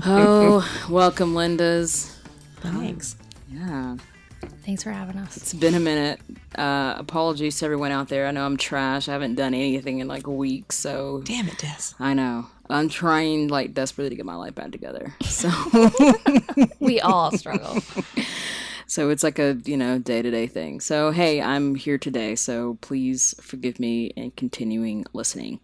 Oh, welcome, Linda's. Thanks. Yeah, Thanks for having us. it's been a minute. Apologies to everyone out there. I know I'm trash. I haven't done anything in like a week, so Damn it, Des. I know. I'm trying like desperately to get my life back together. So, We all struggle. so it's like a day-to-day thing. So hey, I'm here today. So please forgive me and continuing listening.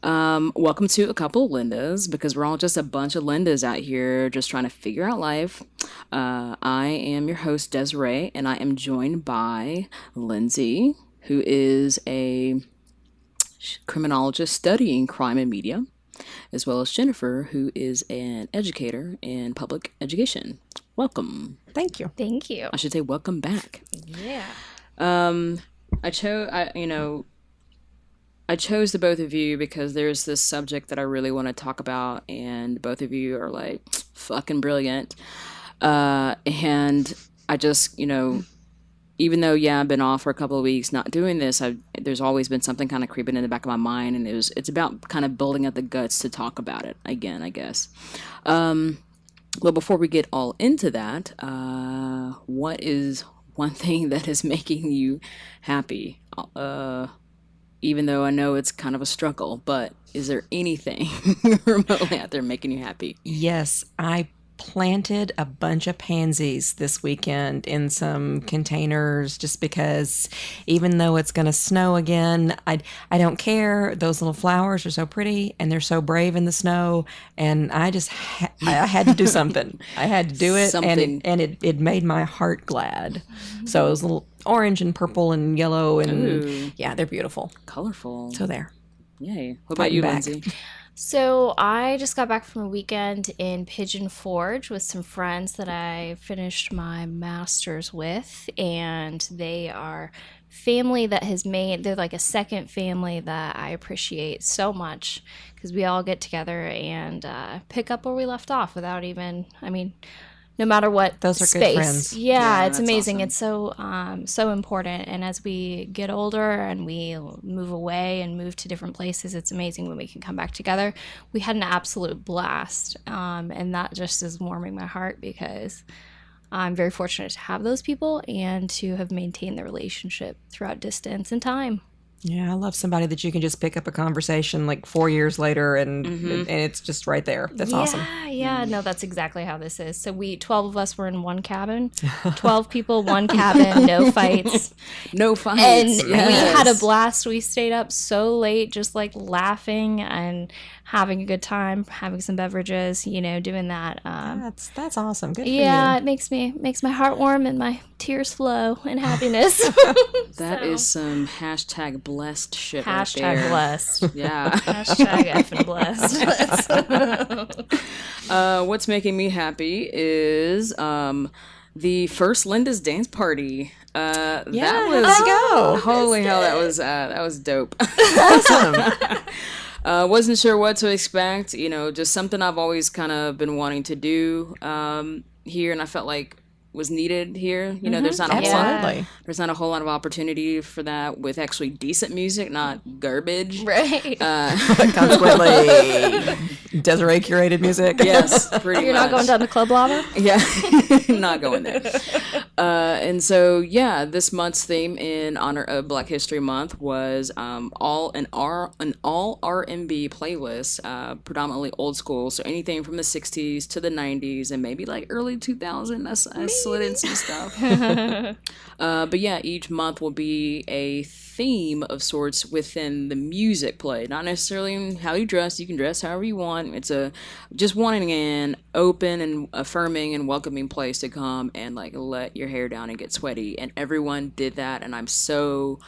Welcome to a couple of Lindas because we're all just a bunch of Lindas out here just trying to figure out life. I am your host Desiree, and I am joined by Lindsay, who is a criminologist studying crime and media, as well as Jennifer, who is an educator in public education. Welcome. Thank you. Thank you. I should say welcome back. Yeah. I chose the both of you because there's this subject that I really want to talk about, and both of you are like fucking brilliant. And I just, even though I've been off for a couple of weeks not doing this, there's always been something kind of creeping in the back of my mind, and it's about kind of building up the guts to talk about it again, I guess. Well, before we get all into that, what is one thing that is making you happy? Even though I know it's kind of a struggle, but is there anything remotely out there making you happy? Yes, I planted a bunch of pansies this weekend in some containers just because even though it's going to snow again, I don't care. Those little flowers are so pretty and they're so brave in the snow, and I just I had to do something. I had to do it, and it made my heart glad. So it was little orange and purple and yellow, and Ooh. yeah, they're beautiful. Colorful. So there. Yay. What about you, back. Lindsay? So I just got back from a weekend in Pigeon Forge with some friends that I finished my master's with, and they are family that they're like a second family that I appreciate so much because we all get together and pick up where we left off without even, no matter what Those are space. good friends. Yeah, it's that's amazing. awesome. It's so important. And as we get older and we move away and move to different places, it's amazing when we can come back together. We had an absolute blast, and that just is warming my heart because I'm very fortunate to have those people and to have maintained the relationship throughout distance and time. Yeah, I love somebody that you can just pick up a conversation like 4 years later and it's just right there. That's awesome. Yeah, no, that's exactly how this is. So 12 of us were in one cabin, 12 people, one cabin, no fights. No fights. And yes. we had a blast. We stayed up so late, just like laughing and having a good time, having some beverages, doing that. That's awesome. Good for Yeah, you. it makes my heart warm and my tears flow in happiness. That is some hashtag blessed shit Hashtag right there. blessed. Yeah. Hashtag effing blessed. What's making me happy is the first Linda's dance party. That was let's go. Holy hell, that was dope. Awesome. Wasn't sure what to expect. Just something I've always kind of been wanting to do here, and I felt like was needed here. There's not a whole lot. Absolutely. There's not a whole lot of opportunity for that with actually decent music, not garbage. Right. Consequently, Desiree curated music. Yes, pretty You're much. not going down the club lava? Yeah, not going there. And so, this month's theme in honor of Black History Month was an all R&B playlist, predominantly old school. So anything from the 60s to the 90s and maybe like early 2000s. I slid in some stuff. But yeah, each month will be a theme of sorts within the music play, not necessarily how you dress. You can dress however you want. It's just wanting an open and affirming and welcoming place to come and like let your hair down and get sweaty, and everyone did that, and I'm so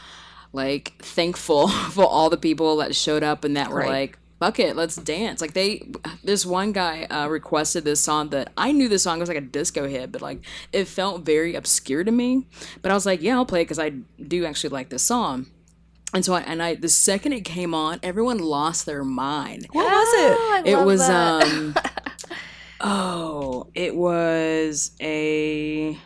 like thankful for all the people that showed up and that were Right. like, fuck it, let's dance. Like this one guy requested this song that I knew the song was like a disco hit, but like it felt very obscure to me. But I was like, yeah, I'll play it because I do actually like this song. And so I the second it came on, everyone lost their mind. What was it? It was it was I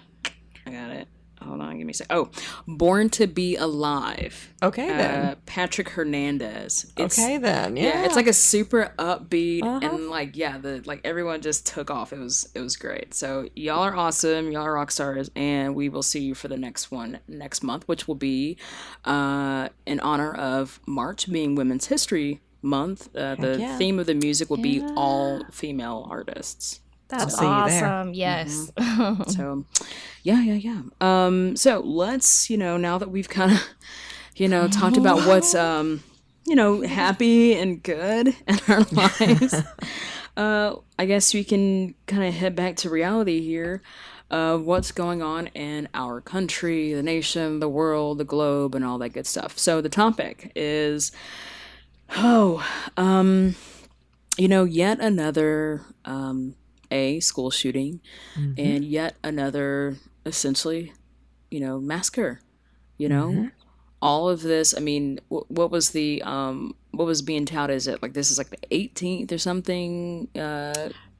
got it. Hold on, give me say? Oh, Born to Be Alive. Okay, then. Patrick Hernandez. Okay, then. Yeah, it's Yeah. like a super upbeat Uh-huh. and like yeah, the like everyone just took off. It was great. So y'all are awesome. Y'all are rock stars, and we will see you for the next one next month, which will be in honor of March being Women's History Month. Heck The yeah. theme of the music will be all Yeah. female artists. I'll That's see you there. awesome. Yes. So, yeah, yeah, yeah. So let's, now that we've kind of, talked about what's, happy and good in our lives, I guess we can kind of head back to reality here of what's going on in our country, the nation, the world, the globe, and all that good stuff. So the topic is, oh, yet another a school shooting Mm-hmm. and yet another essentially, massacre. You know, all of this. I mean, what was the what was being touted? Is it like this is like the 18th or something?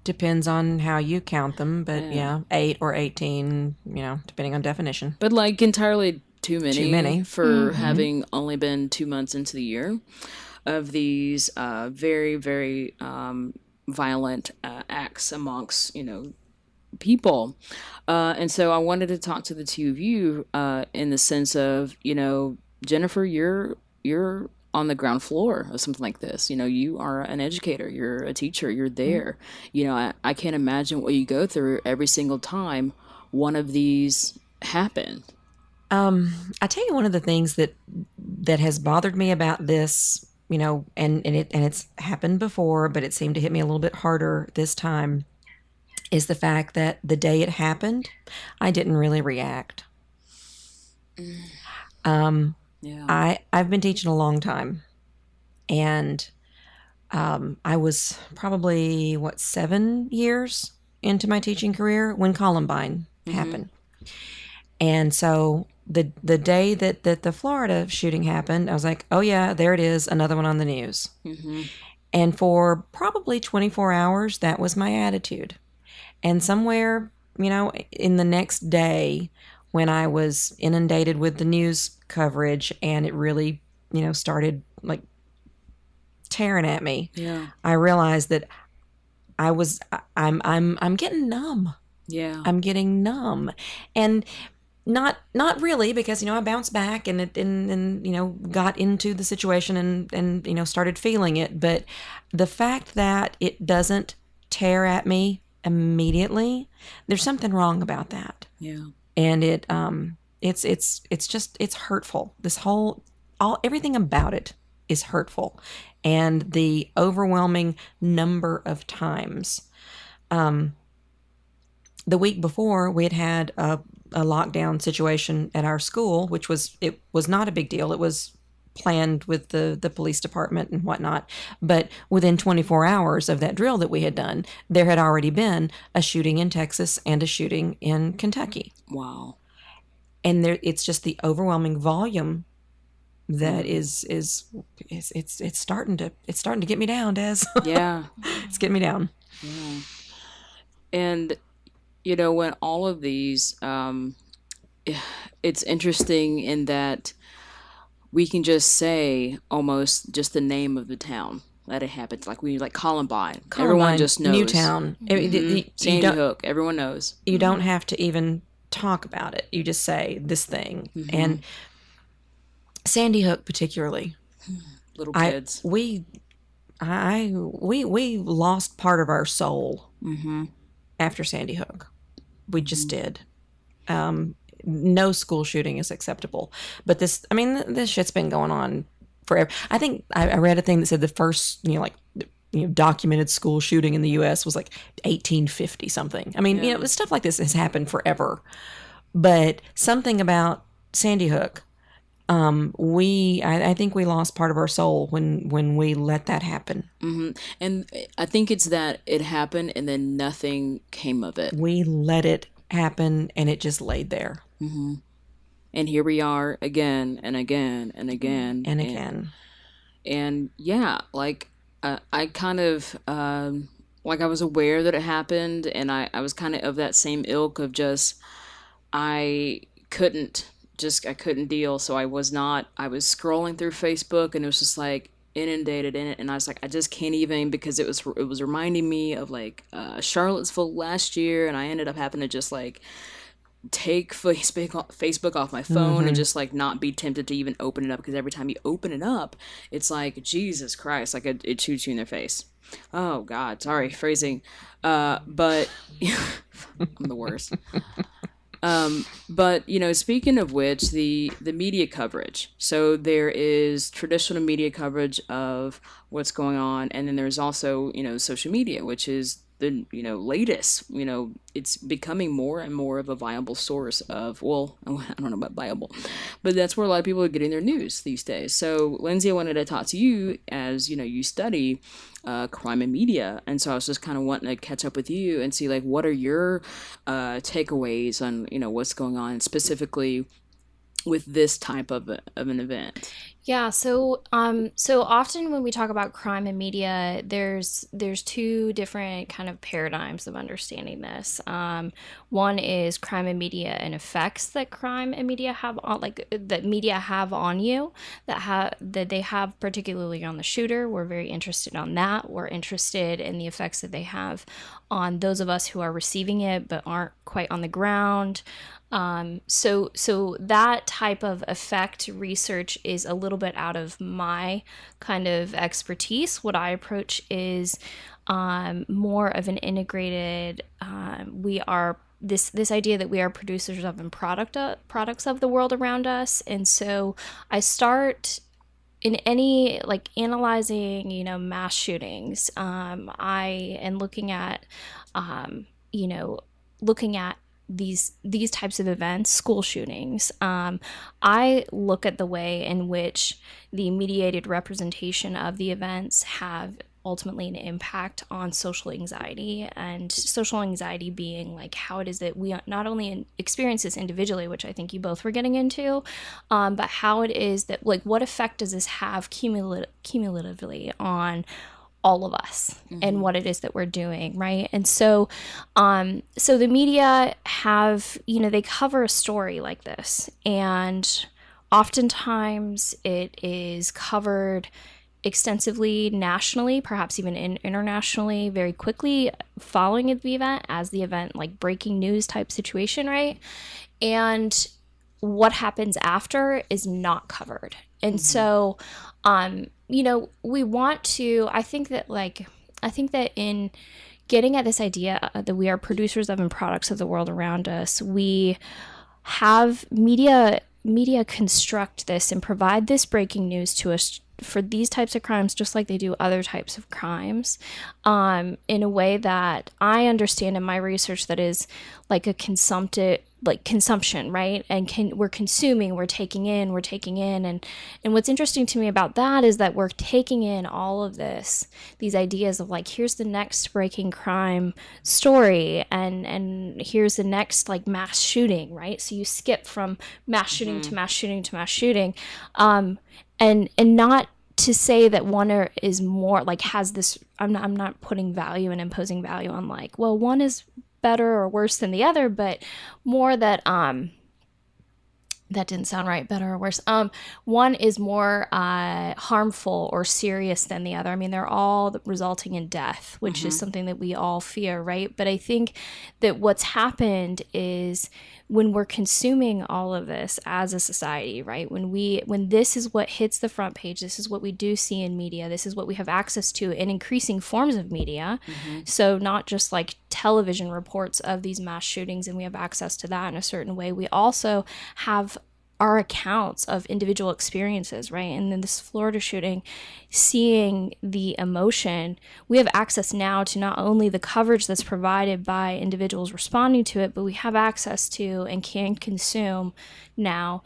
Depends on how you count them, but Yeah. yeah, 8 or 18, depending on definition. But like entirely too Too many many. for having only been 2 months into the year of these very very violent acts amongst people. And so I wanted to talk to the two of you in the sense of, Jennifer, you're on the ground floor of something like this. You are an educator, you're a teacher, you're there. I can't imagine what you go through every single time one of these happen. I tell you, one of the things that has bothered me about this, and it's happened before, but it seemed to hit me a little bit harder this time, is the fact that the day it happened, I didn't really react. Yeah. I've been teaching a long time, and I was probably 7 years into my teaching career when Columbine happened. And so the day that the Florida shooting happened, I was like, oh yeah, there it is, another one on the news. And for probably 24 hours, that was my attitude. And somewhere, in the next day, when I was inundated with the news coverage and it really, started like tearing at me, Yeah. I realized that I'm getting numb. Yeah. I'm getting numb. And not really, because I bounced back and got into the situation and started feeling it, but the fact that it doesn't tear at me immediately, there's something wrong about that. Yeah. And it's hurtful. This whole everything about it is hurtful, and the overwhelming number of times. The week before, we had a lockdown situation at our school, which was not a big deal. It was planned with the police department and whatnot. But within 24 hours of that drill that we had done, there had already been a shooting in Texas and a shooting in Kentucky. Wow. And it's just the overwhelming volume that is it's starting to get me down, Des. Yeah. It's getting me down. Yeah. And when all of these, it's interesting in that we can just say almost just the name of the town that it happens. Like Columbine. Everyone Columbine, just knows. Newtown. You Sandy don't Hook. Everyone knows. you don't have to even talk about it. You just say this thing. And Sandy Hook particularly. Little I kids. we we lost part of our soul after Sandy Hook. We just did. No school shooting is acceptable. But this shit's been going on forever. I think I read a thing that said the first, documented school shooting in the U.S. was like 1850 something. I mean, stuff like this has happened forever. But something about Sandy Hook, I think we lost part of our soul when we let that happen. And I think it's that it happened and then nothing came of it. We let it happen and it just laid there. And here we are again and again and again. And again. And yeah, like I kind of like I was aware that it happened, and I was kind of that same ilk of just I couldn't just I couldn't deal. So I was scrolling through Facebook and it was just like inundated in it, and I was like, I just can't even, because it was reminding me of like Charlottesville last year, and I ended up having to just like take Facebook off my phone and Mm-hmm. just like not be tempted to even open it up, because every time you open it up, it's like Jesus Christ, like it shoots you in their face. Oh God, sorry phrasing, but I'm the worst. But speaking of which, the media coverage. So there is traditional media coverage of what's going on, and then there's also social media, which is the latest. It's becoming more and more of a viable source of, well, I don't know about viable, but that's where a lot of people are getting their news these days. So Lindsay, I wanted to talk to you, as you study crime and media, and so I was just kind of wanting to catch up with you and see like what are your takeaways on what's going on specifically with this type of an event. Yeah, so often when we talk about crime and media, there's two different kind of paradigms of understanding this. One is crime and media and effects that crime and media have on, like that media have on you, that they have particularly on the shooter. We're very interested on that. We're interested in the effects that they have on those of us who are receiving it but aren't quite on the ground. So that type of effect research is a little bit out of my kind of expertise. What I approach is more of an integrated. We are this idea that we are producers of and products of the world around us, and so I start in any like analyzing mass shootings. I am looking at you know looking at these types of events, school shootings. I look at the way in which the mediated representation of the events have ultimately an impact on social anxiety, and social anxiety being like how it is that we not only experience this individually, which I think you both were getting into, but how it is that, like, what effect does this have cumulatively on all of us and what it is that we're doing, right? And so the media have, they cover a story like this, and oftentimes it is covered extensively nationally, perhaps even internationally, very quickly following the event, as the event, like breaking news type situation, right? And what happens after is not covered. And so we want to, I think that in getting at this idea that we are producers of and products of the world around us, we have media construct this and provide this breaking news to us for these types of crimes, just like they do other types of crimes, in a way that I understand in my research that is like a consumption, right? And we're consuming, we're taking in, and what's interesting to me about that is that we're taking in all of these ideas of like, here's the next breaking crime story, and here's the next like mass shooting, right? So you skip from mass shooting to mass shooting to mass shooting, and not to say that one is more like has this. I'm not putting value and imposing value on like, well, one is better or worse than the other, but more that that didn't sound right, better or worse. One is more harmful or serious than the other. I mean, they're all resulting in death, which is something that we all fear, right? But I think that what's happened is when we're consuming all of this as a society, right? When this is what hits the front page, this is what we do see in media, this is what we have access to in increasing forms of media. So not just like television reports of these mass shootings, and we have access to that in a certain way. We also have our accounts of individual experiences, right? And then this Florida shooting, seeing the emotion, we have access now to not only the coverage that's provided by individuals responding to it, but we have access to and can consume now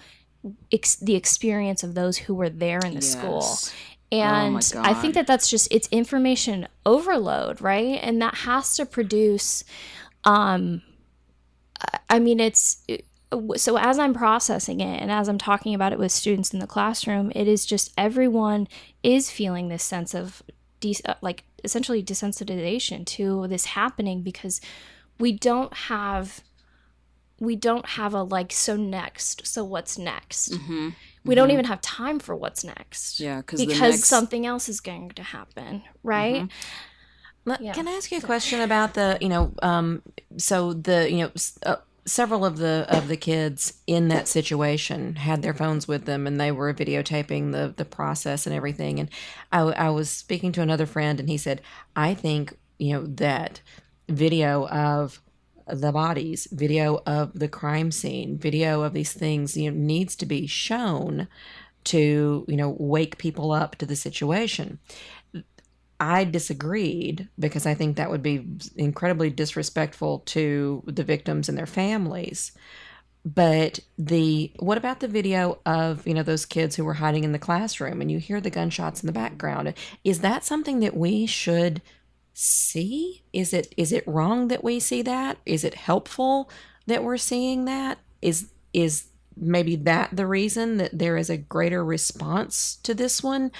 the experience of those who were there in the school. Yes. And Oh my I think God. that that's just, it's information overload, right? And that has to produce, I mean, so as I'm processing it and as I'm talking about it with students in the classroom, it is just everyone is feeling this sense of like essentially desensitization to this happening, because we don't have we don't have a like, so what's next? Mm-hmm. We don't even have time for what's next. Yeah, because something else is going to happen, right? Yeah. Can I ask you a question about the, so the, several of the kids in that situation had their phones with them, and they were videotaping the process and everything. And I was speaking to another friend, and he said, I think, that video of the bodies, video of the crime scene, video of these things, needs to be shown to, wake people up to the situation. I disagreed because I think that would be incredibly disrespectful to the victims and their families. But what about the video of, those kids who were hiding in the classroom and you hear the gunshots in the background? Is that something that we should see? Is it wrong that we see that? Is it helpful that we're seeing that? Is maybe that the reason that there is a greater response to this one?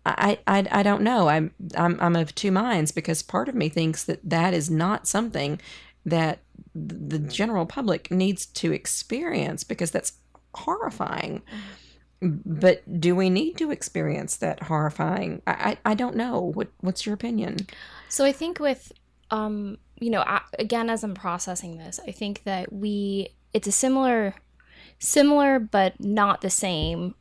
I don't know. I'm of two minds, because part of me thinks that is not something that the general public needs to experience, because that's horrifying. But do we need to experience that horrifying? I don't know. What's your opinion? So I think with, again, as I'm processing this, I think that it's a similar but not the same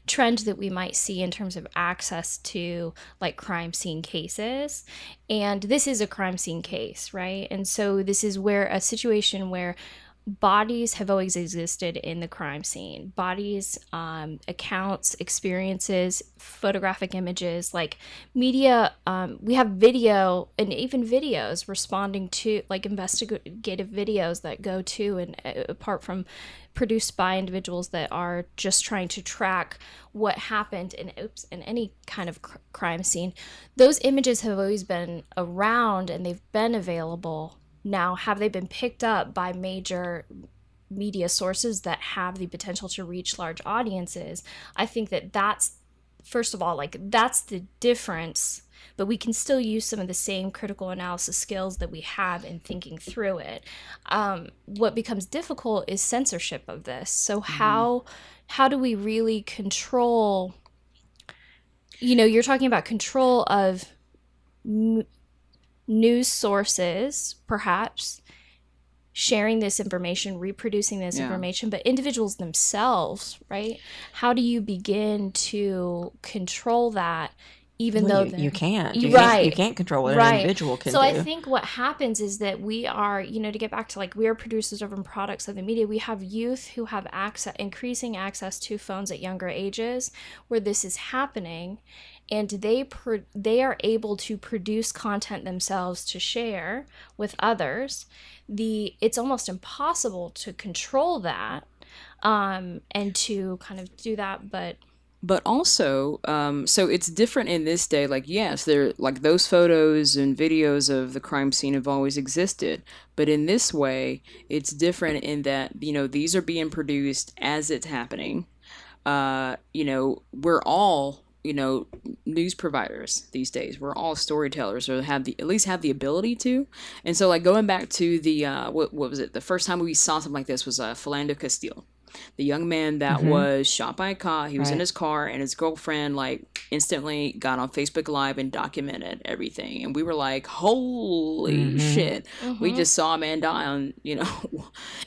trend that we might see in terms of access to like crime scene cases. And this is a crime scene case, right? And so this is where a situation where bodies have always existed in the crime scene. Bodies, accounts, experiences, photographic images, like media. We have video and even videos responding to like investigative videos that go to, and apart from produced by individuals that are just trying to track what happened in any kind of crime scene. Those images have always been around and they've been available. Now, have they been picked up by major media sources that have the potential to reach large audiences? I think that's, first of all, like that's the difference, but we can still use some of the same critical analysis skills that we have in thinking through it. What becomes difficult is censorship of this. So how do we really control, you're talking about control of news sources, perhaps sharing this information, reproducing this information, but individuals themselves, right? How do you begin to control that? Even though you can't. You can't control what an individual can do. So I think what happens is that we are, to get back to like, we are producers of products of the media. We have youth who have increasing access to phones at younger ages where this is happening. And they are able to produce content themselves to share with others. It's almost impossible to control that, and to kind of do that, But also, so it's different in this day. Like, yes, there, like those photos and videos of the crime scene have always existed. But in this way, it's different in that, these are being produced as it's happening. We're all, news providers these days. We're all storytellers, or at least have the ability to. And so, like, going back to the, what was it? The first time we saw something like this was Philando Castile. The young man that was shot by a cop. He was in his car, and his girlfriend like instantly got on Facebook Live and documented everything. And we were like, holy shit. We just saw a man die on,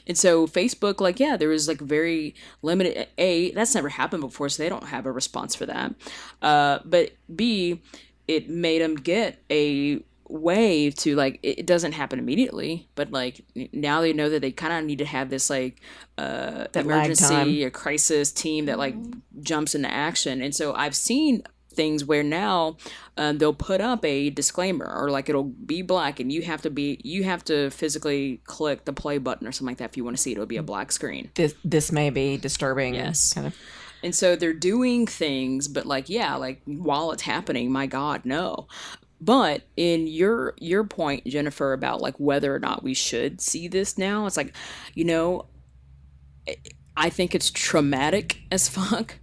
And so Facebook, like, yeah, there was like very limited, that's never happened before, so they don't have a response for that. But B, it made them get a way to, like, it doesn't happen immediately, but like now they know that they kind of need to have this like emergency or crisis team that like jumps into action. And so I've seen things where now they'll put up a disclaimer, or like it'll be black, and you have to physically click the play button or something like that if you want to see it. It'll be a black screen. This may be disturbing. Yes. Kind of. And so they're doing things, but like, yeah, like while it's happening, my God, no. But in your point, Jennifer, about like whether or not we should see this now, it's like, I think it's traumatic as fuck,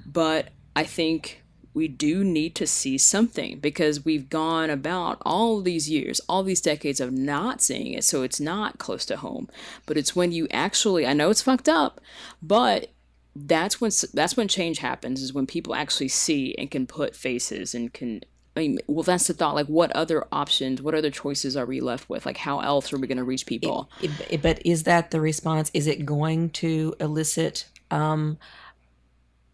but I think we do need to see something, because we've gone about all these years, all these decades of not seeing it. So it's not close to home. But it's when you actually, I know it's fucked up, but that's when change happens, is when people actually see and can put faces and can. I mean, well, that's the thought. Like, what other options, what other choices are we left with? Like, how else are we going to reach people? But is that the response? Is it going to elicit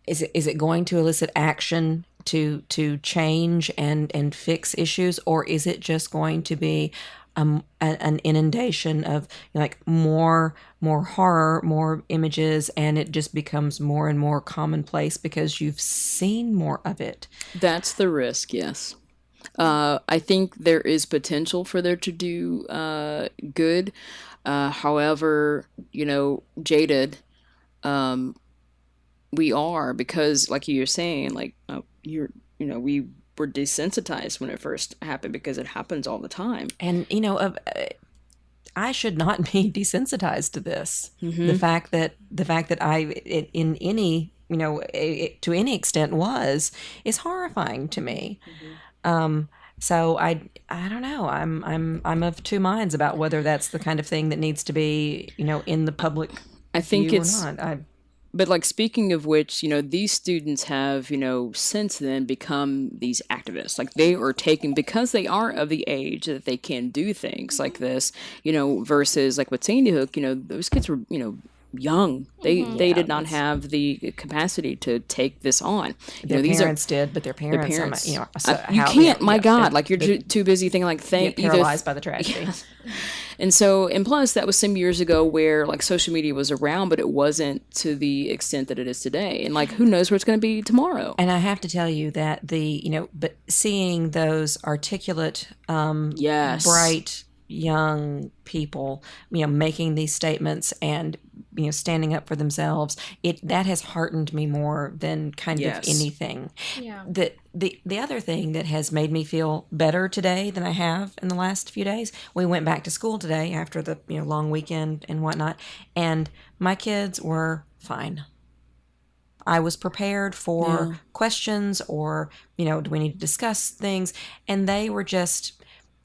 is it going to elicit action to change and fix issues, or is it just going to be an inundation of, like, more horror, more images, and it just becomes more and more commonplace because you've seen more of it? That's the risk, yes. I think there is potential for there to do good. However, jaded we are, because, like you were saying, like, we were desensitized when it first happened, because it happens all the time. And I should not be desensitized to this. The fact that I, in any, to any extent, is horrifying to me. So I don't know. I'm of two minds about whether that's the kind of thing that needs to be, in the public I think view it's or not. But, like, speaking of which, these students have, since then become these activists. Like, they are taking, because they are of the age that they can do things like this, versus, like, with Sandy Hook, those kids were, young. They did not have the capacity to take this on. Their These parents did, but their parents, you can't, my God, like, you're too busy thinking, like, paralyzed by the tragedy. And plus, that was some years ago where, like, social media was around, but it wasn't to the extent that it is today. And, like, who knows where it's going to be tomorrow? And I have to tell you that but seeing those articulate, Yes. bright young people, making these statements and, standing up for themselves, that has heartened me more than kind of anything. Yeah. The other thing that has made me feel better today than I have in the last few days, we went back to school today after the long weekend and whatnot, and my kids were fine. I was prepared for questions, or, do we need to discuss things? And they were just,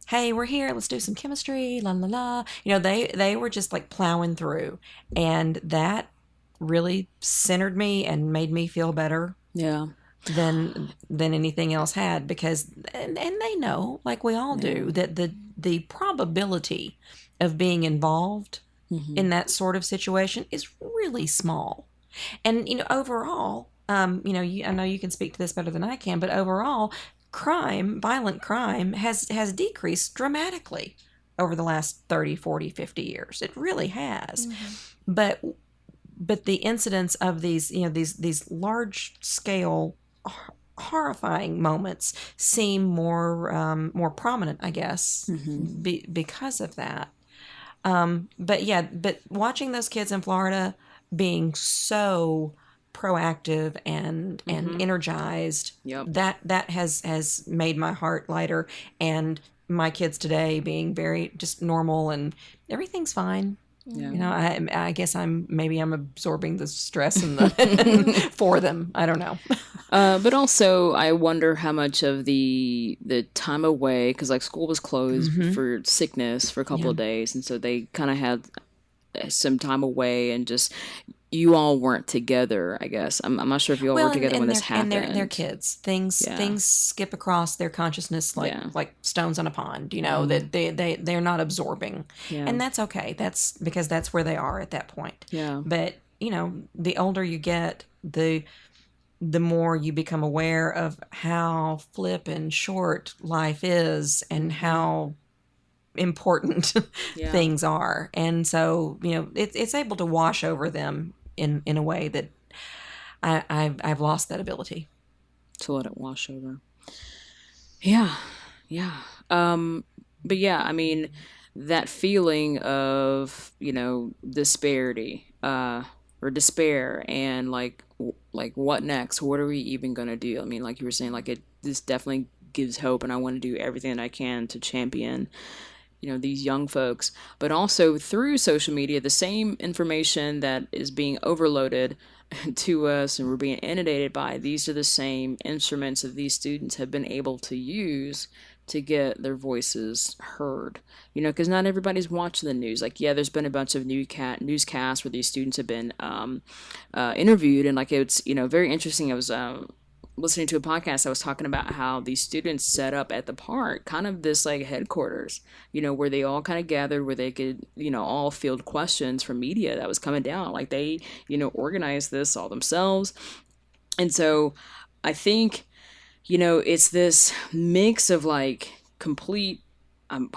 hey, we're here, let's do some chemistry, la la la. They were just, like, plowing through, and that really centered me and made me feel better. Yeah. Than anything else had, because and they know, like we all do, that the probability of being involved in that sort of situation is really small. And overall, I know you can speak to this better than I can, but overall, violent crime has decreased dramatically over the last 30, 40, 50 years. It really has. But the incidence of these, these large scale horrifying moments seem more prominent, I guess, because of that. But watching those kids in Florida being so proactive and energized, that has made my heart lighter. And my kids today being very just normal, and everything's fine. Yeah. I guess I'm absorbing the stress for them. I don't know. But also, I wonder how much of the time away, because, like, school was closed for sickness for a couple of days, and so they kind of had some time away, and just, you all weren't together, I guess. I'm not sure if you all were together when this happened. And they're kids. Things skip across their consciousness like stones on a pond. That they're not absorbing, and that's okay. That's because that's where they are at that point. Yeah. But the older you get, the more you become aware of how flip and short life is, and how important things are. And so it's able to wash over them in a way that I've lost that ability to let it wash over. But yeah, I mean, that feeling of disparity or despair, and like what next, what are we even gonna do? I mean, like you were saying, like, this definitely gives hope, and I want to do everything that I can to champion these young folks. But also, through social media, the same information that is being overloaded to us and we're being inundated by, these are the same instruments that these students have been able to use to get their voices heard. Because not everybody's watching the news. Like, yeah, there's been a bunch of newscasts where these students have been interviewed, and like it's very interesting. I was listening to a podcast. I was talking about how these students set up at the park kind of this like headquarters, where they all kind of gathered, where they could all field questions from media that was coming down. Like they organized this all themselves. And so I think it's this mix of like I'm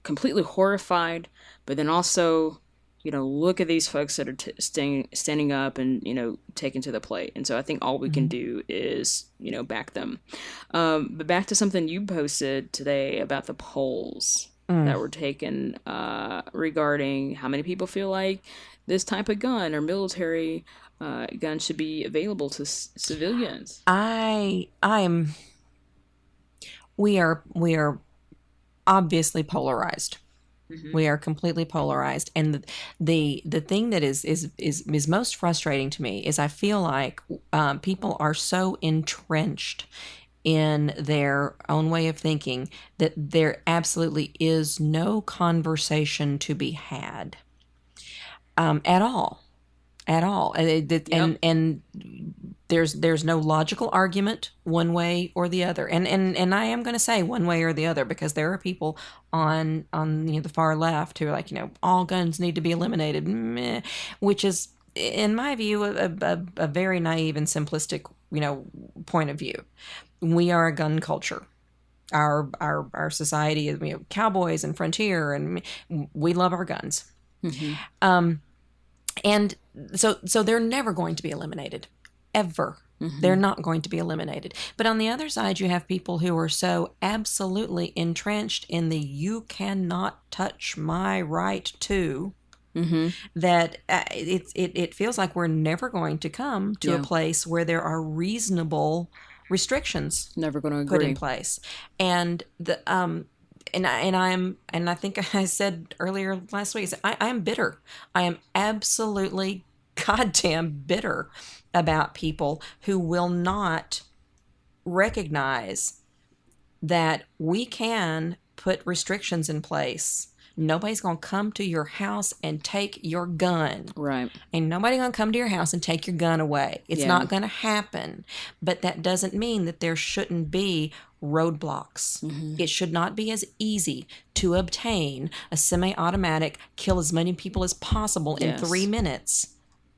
completely horrified, but then also look at these folks that are standing up and taking to the plate. And so I think all we can do is back them. But back to something you posted today about the polls that were taken regarding how many people feel like this type of gun or military gun should be available to civilians. We are obviously polarized. We are completely polarized, and the thing that is most frustrating to me is I feel like people are so entrenched in their own way of thinking that there absolutely is no conversation to be had at all. And there's no logical argument one way or the other, and I am going to say one way or the other, because there are people on the far left who are like, all guns need to be eliminated, which is, in my view, a very naive and simplistic point of view. We are a gun culture. Our society is cowboys and frontier, and we love our guns. And so they're never going to be eliminated, ever. They're not going to be eliminated. But on the other side, you have people who are so absolutely entrenched in the "you cannot touch my right to," that it feels like we're never going to come to a place where there are reasonable restrictions Never going to put agree. in place. And I think I said earlier last week, I am bitter. I am absolutely goddamn bitter about people who will not recognize that we can put restrictions in place. Nobody's going to come to your house and take your gun. Right. Ain't nobody going to come to your house and take your gun away. It's not going to happen. But that doesn't mean that there shouldn't be roadblocks. It should not be as easy to obtain a semi-automatic, kill as many people as possible in 3 minutes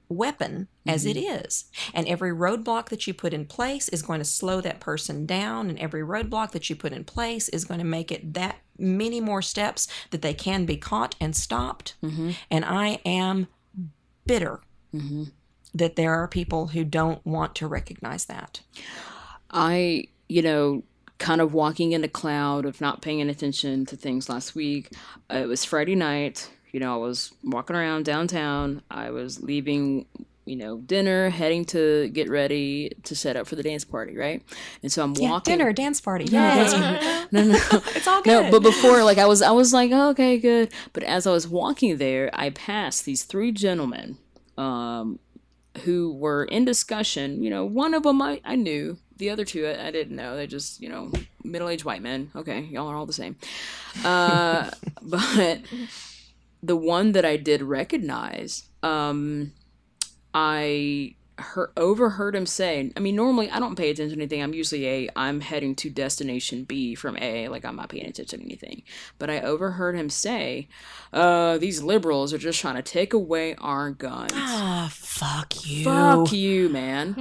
weapon as it is. And every roadblock that you put in place is going to slow that person down, and every roadblock that you put in place is going to make it that many more steps that they can be caught and stopped. And I am bitter that there are people who don't want to recognize that. I, kind of walking in a cloud of not paying attention to things last week. It was Friday night. I was walking around downtown. I was leaving, dinner, heading to get ready to set up for the dance party, right? And so I'm walking. Dinner, dance party. No, It's all good. No, but before, like I was like, oh, okay, good. But as I was walking there, I passed these 3 gentlemen, who were in discussion. One of them I knew. The other 2 I didn't know. They're just, middle-aged white men. Okay, y'all are all the same. But the one that I did recognize, I overheard him say, normally I don't pay attention to anything. I'm usually I'm heading to destination B from A, like I'm not paying attention to anything. But I overheard him say, these liberals are just trying to take away our guns. Fuck you. Fuck you, man.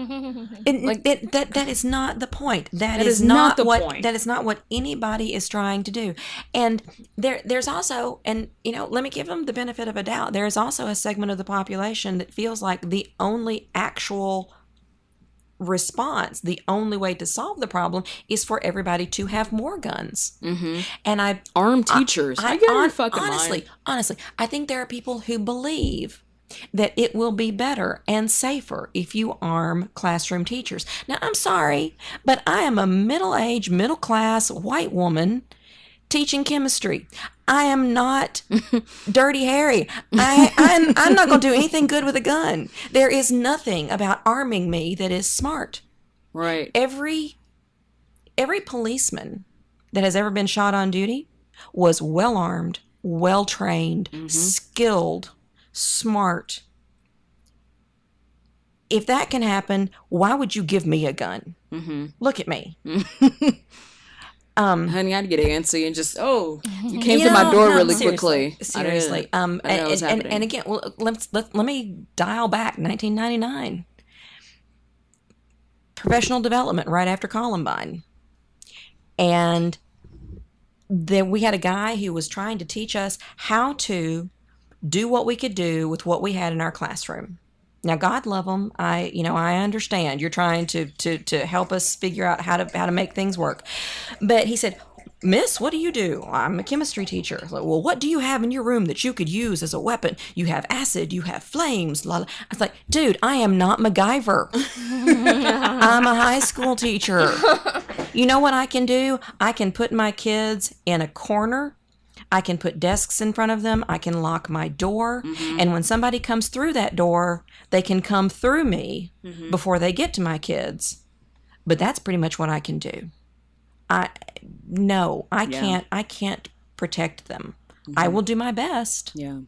That is not the point. That is not the point. That is not what anybody is trying to do. And there's also, and let me give them the benefit of a doubt. There is also a segment of the population that feels like the only actual response, the only way to solve the problem, is for everybody to have more guns. And armed teachers. I get your fucking mind. Honestly, I think there are people who believe that it will be better and safer if you arm classroom teachers. Now, I'm sorry, but I am a middle-aged, middle-class white woman teaching chemistry. I am not Dirty Harry. I'm not going to do anything good with a gun. There is nothing about arming me that is smart. Right. Every policeman that has ever been shot on duty was well armed, well trained, skilled, smart. If that can happen, why would you give me a gun? Look at me. Honey, I'd get antsy and just, you came to my door really quickly. Seriously. I know what's happening. And again, well, let me dial back 1999. Professional development right after Columbine. And then we had a guy who was trying to teach us how to do what we could do with what we had in our classroom. Now, God love them. I understand you're trying to help us figure out how to make things work. But he said, Miss, what do you do? I'm a chemistry teacher. I was like, well, what do you have in your room that you could use as a weapon? You have acid, you have flames. La, la. I was like, dude, I am not MacGyver. I'm a high school teacher. You know what I can do? I can put my kids in a corner. I can put desks in front of them. I can lock my door. And when somebody comes through that door, they can come through me before they get to my kids. But that's pretty much what I can do. I can't protect them. I will do my best. Yeah.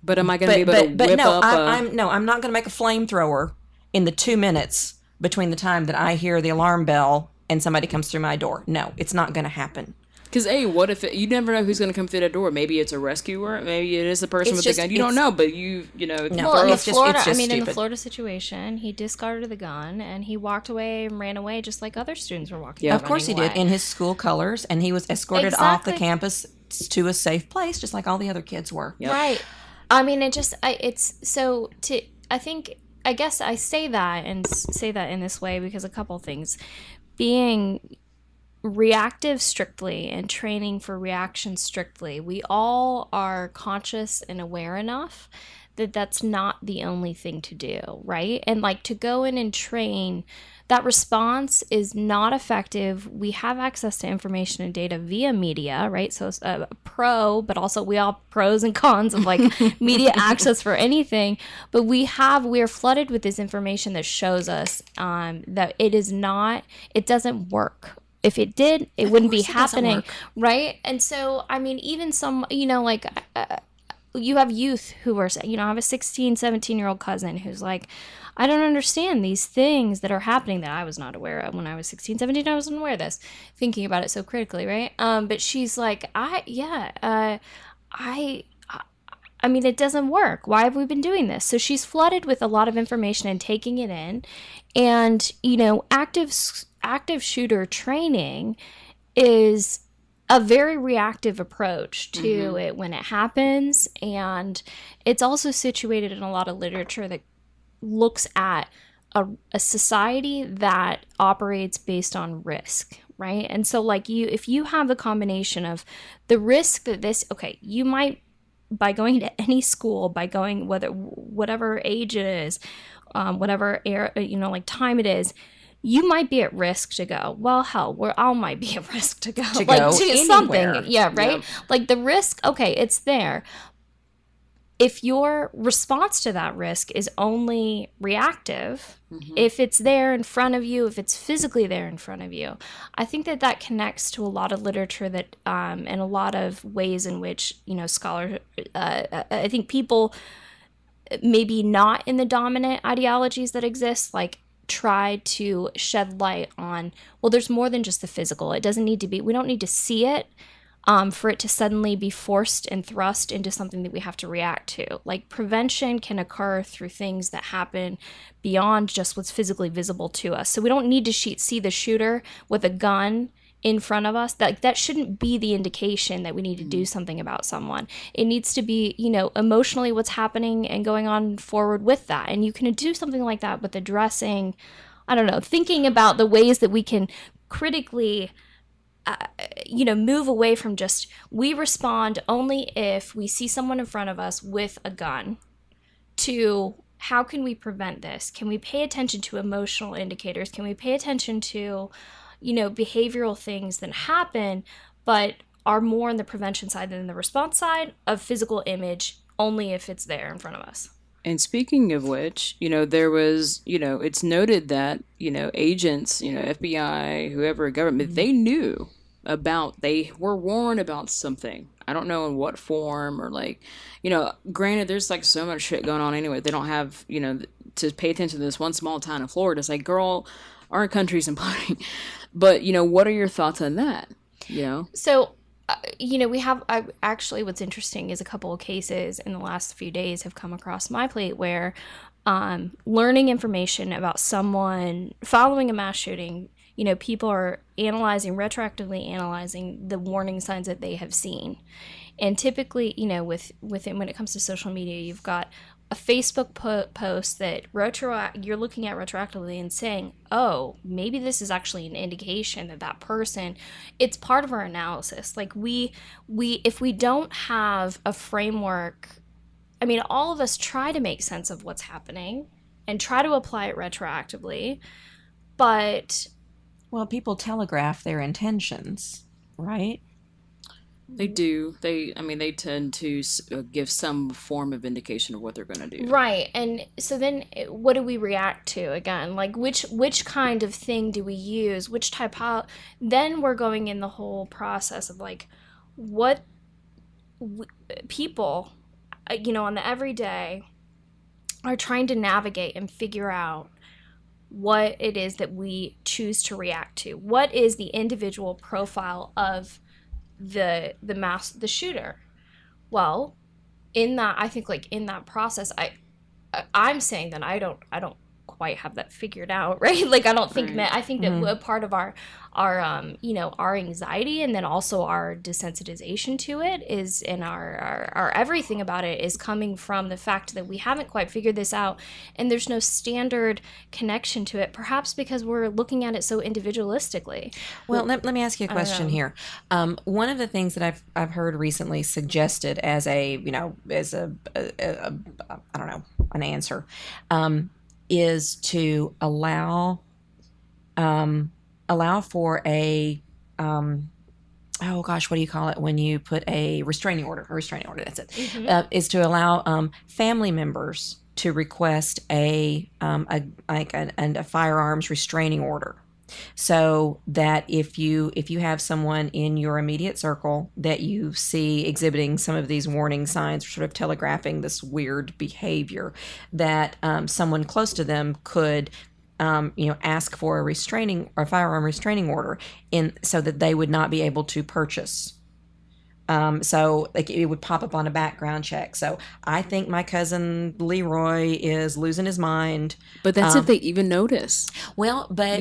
But am I going to be able to whip up I'm not going to make a flamethrower in the 2 minutes between the time that I hear the alarm bell and somebody comes through my door. No, it's not going to happen. Because, what if you never know who's going to come through that door? Maybe it's a rescuer. Maybe it is the person with the gun. You don't know, but No, in the Florida situation, he discarded the gun and he walked away and ran away just like other students were walking. Yeah, of course he did, in his school colors, and he was escorted off the campus to a safe place, just like all the other kids were. Yep. Right. I mean, I guess I say that in this way because a couple things. Being reactive strictly and training for reaction strictly, we all are conscious and aware enough that that's not the only thing to do, right? And like to go in and train, that response is not effective. We have access to information and data via media, right? So it's a pro, but also we all pros and cons of like media access for anything. But we are flooded with this information that shows us that it doesn't work. If it did, it wouldn't be happening, right? And so, I mean, even some, you have youth who are, I have a 16, 17-year-old cousin who's like, I don't understand these things that are happening that I was not aware of when I was 16, 17. I wasn't aware of this, thinking about it so critically, right? But she's like, I mean, it doesn't work. Why have we been doing this? So she's flooded with a lot of information and taking it in. And, active shooter training is a very reactive approach to it when it happens. And it's also situated in a lot of literature that looks at a society that operates based on risk, right? And so like if you have the combination of the risk that you might, by going to any school, by going whatever age it is, whatever like time it is, you might be at risk to go. Well, hell, we all might be at risk to go. To something. Yeah, right? Yep. Like the risk, it's there. If your response to that risk is only reactive, if it's there in front of you, if it's physically there in front of you, I think that connects to a lot of literature that, and a lot of ways in which, scholars, I think people maybe not in the dominant ideologies that exist, like try to shed light on, well, there's more than just the physical. It doesn't need to be, we don't need to see it for it to suddenly be forced and thrust into something that we have to react to. Like prevention can occur through things that happen beyond just what's physically visible to us. So we don't need to see the shooter with a gun in front of us. That shouldn't be the indication that we need to do something about someone. It needs to be, emotionally what's happening and going on forward with that. And you can do something like that with addressing, thinking about the ways that we can critically move away from just, we respond only if we see someone in front of us with a gun, to how can we prevent this? Can we pay attention to emotional indicators? Can we pay attention to, behavioral things that happen, but are more on the prevention side than the response side of physical image, only if it's there in front of us. And speaking of which, there was, it's noted that, agents, FBI, whoever, government, they knew they were warned about something. I don't know in what form or like, granted, there's like so much shit going on anyway. They don't have, to pay attention to this one small town in Florida. It's like, girl, our country's imploding. But, what are your thoughts on that? So, we have actually what's interesting is a couple of cases in the last few days have come across my plate where learning information about someone following a mass shooting, people are retroactively analyzing the warning signs that they have seen. And typically, when it comes to social media, you've got a Facebook post that you're looking at retroactively and saying, oh, maybe this is actually an indication that person, it's part of our analysis. Like if we don't have a framework, I mean, all of us try to make sense of what's happening and try to apply it retroactively, but... Well, people telegraph their intentions, right? They do. They tend to give some form of indication of what they're going to do. Right. And so then what do we react to again? Like which kind of thing do we use? Which then we're going in the whole process of like what people, on the everyday are trying to navigate and figure out what it is that we choose to react to. What is the individual profile of the shooter? Well, in that process, I'm saying that I don't quite have that figured out, right? Like I don't think that I think that a part of our anxiety and then also our desensitization to it is, and our everything about it is coming from the fact that we haven't quite figured this out and there's no standard connection to it, perhaps because we're looking at it so individualistically. Well, let me ask you a question here. One of the things that I've heard recently suggested as I don't know, an answer, is to allow for a oh gosh, what do you call it when you put a restraining order? A restraining order, that's it. Mm-hmm. Is to allow family members to request a firearms restraining order. So that if you have someone in your immediate circle that you see exhibiting some of these warning signs, sort of telegraphing this weird behavior, that someone close to them could ask for a firearm restraining order so that they would not be able to purchase. So like it would pop up on a background check. So I think my cousin Leroy is losing his mind. But that's if they even notice. Well, but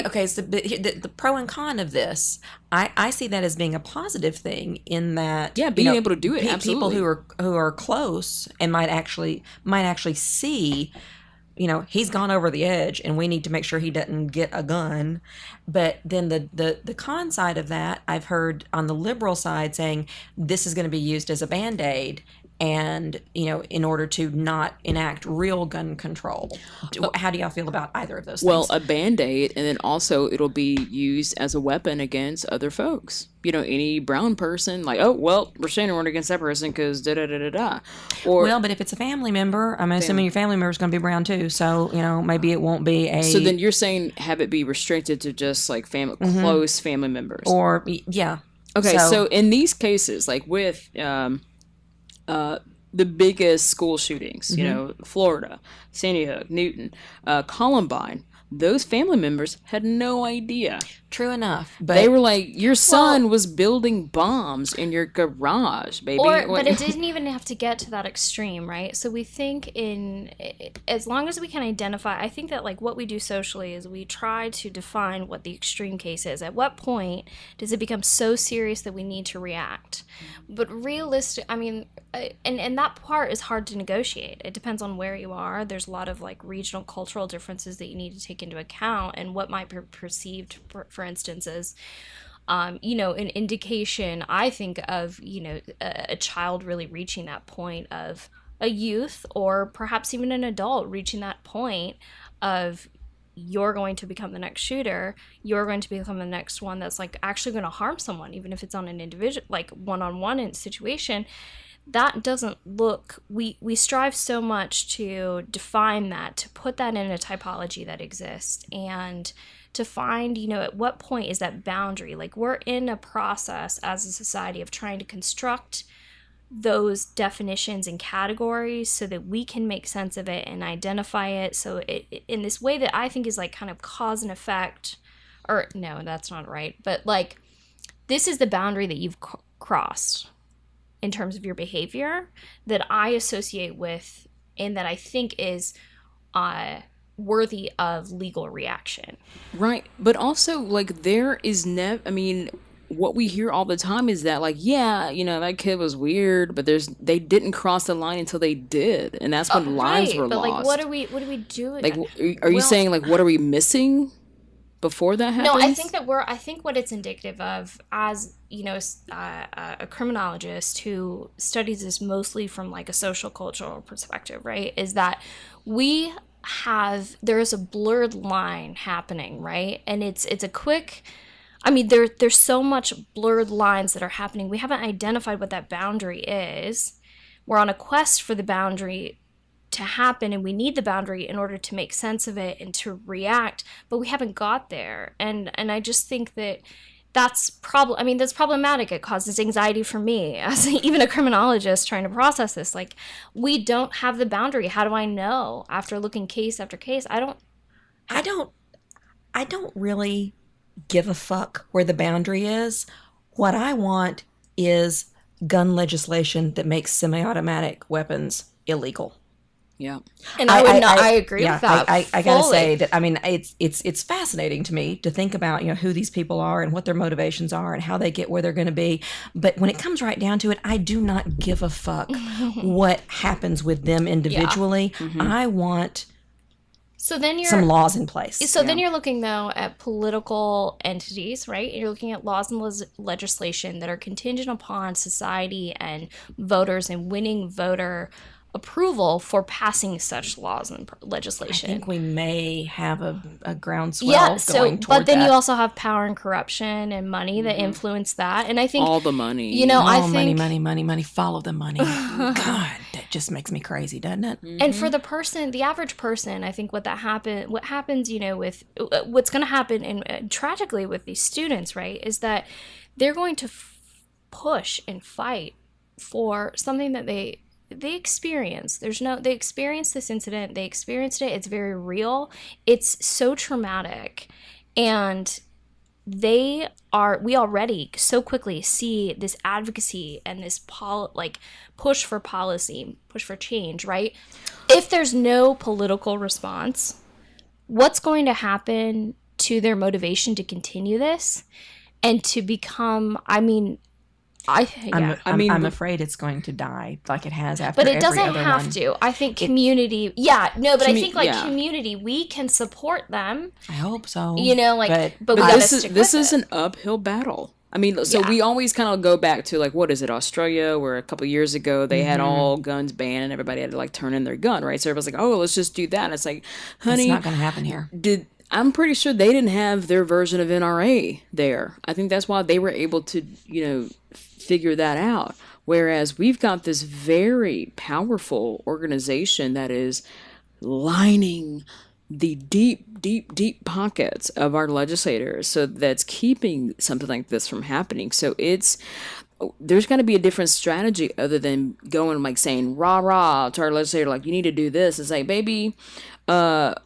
okay. So the pro and con of this, I see that as being a positive thing in that being able to do it. Absolutely. People who are close and might actually see. He's gone over the edge and we need to make sure he doesn't get a gun. But then the con side of that, I've heard on the liberal side saying this is going to be used as a Band-Aid and, in order to not enact real gun control. How do y'all feel about either of those things? Well, a Band-Aid, and then also it'll be used as a weapon against other folks. Any brown person, like, oh, well, we're standing order against that person because da-da-da-da-da. Well, but if it's a family member, I'm assuming your family member is going to be brown too, so, maybe it won't be a... So then you're saying have it be restricted to just, like, close family members. Or, yeah. Okay, so in these cases, like with... the biggest school shootings, Florida, Sandy Hook, Newton, Columbine, those family members had no idea. True enough. But they were like, your son was building bombs in your garage, baby. But it didn't even have to get to that extreme, right? So we think as long as we can identify, I think that like what we do socially is we try to define what the extreme case is. At what point does it become so serious that we need to react? But realistic, I mean, and that part is hard to negotiate. It depends on where you are. There's a lot of like regional cultural differences that you need to take into account and what might be perceived for instance, is, an indication, I think, of, a child really reaching that point of a youth or perhaps even an adult reaching that point of, you're going to become the next shooter, you're going to become the next one that's like actually going to harm someone, even if it's on an individual, like one-on-one situation. That doesn't look, we strive so much to define that, to put that in a typology that exists, and to find, at what point is that boundary. Like, we're in a process as a society of trying to construct those definitions and categories so that we can make sense of it and identify it, so it in this way that I think is like kind of cause and effect, or no, that's not right, but like, this is the boundary that you've crossed in terms of your behavior that I associate with and that I think is worthy of legal reaction. Right. But also, like, there is I mean, what we hear all the time is that, like, yeah, that kid was weird, but they didn't cross the line until they did. And that's when lives were but lost. Like, what are we doing? Like, are you saying, like, what are we missing before that happens? No, I think what it's indicative of, as a criminologist who studies this mostly from like a social cultural perspective, right, is that there is a blurred line happening, right? And it's a quick, I mean, there's so much blurred lines that are happening. We haven't identified what that boundary is. We're on a quest for the boundary to happen, and we need the boundary in order to make sense of it and to react, but we haven't got there. And I just think that's problematic. It causes anxiety for me as even a criminologist trying to process this. Like, we don't have the boundary. How do I know after looking case after case? I don't really give a fuck where the boundary is. What I want is gun legislation that makes semi-automatic weapons illegal. Yeah, and I agree with that. I gotta say that, I mean, it's fascinating to me to think about who these people are and what their motivations are and how they get where they're going to be. But when it comes right down to it, I do not give a fuck what happens with them individually. Yeah. Mm-hmm. I want some laws in place. So then you're looking, though, at political entities, right? You're looking at laws and legislation that are contingent upon society and voters and winning voter approval for passing such laws and legislation. I think we may have a groundswell going toward but then that. You also have power and corruption and money that influence that. And I think all the money. I think money, follow the money. God, that just makes me crazy, doesn't it? Mm-hmm. And for the average person, I think what happens, with what's going to happen, and tragically with these students, right, is that they're going to push and fight for something that they experience. They experienced this incident. They experienced it. It's very real. It's so traumatic. And we already so quickly see this advocacy and this push for policy, push for change, right? If there's no political response, what's going to happen to their motivation to continue this and to become, I'm afraid it's going to die like it has after every other one. But it doesn't have to. I think community... I think community, we can support them. I hope so. But this is an uphill battle. I mean, so we always kind of go back to, like, what is it, Australia, where a couple of years ago they had all guns banned and everybody had to, like, turn in their gun, right? So everybody's like, oh, let's just do that. And it's like, honey... It's not going to happen here. I'm pretty sure they didn't have their version of NRA there. I think that's why they were able to, figure that out. Whereas we've got this very powerful organization that is lining the deep, deep, deep pockets of our legislators. So that's keeping something like this from happening. So there's got to be a different strategy other than going, like, saying rah rah to our legislator, like, you need to do this. It's like, baby, that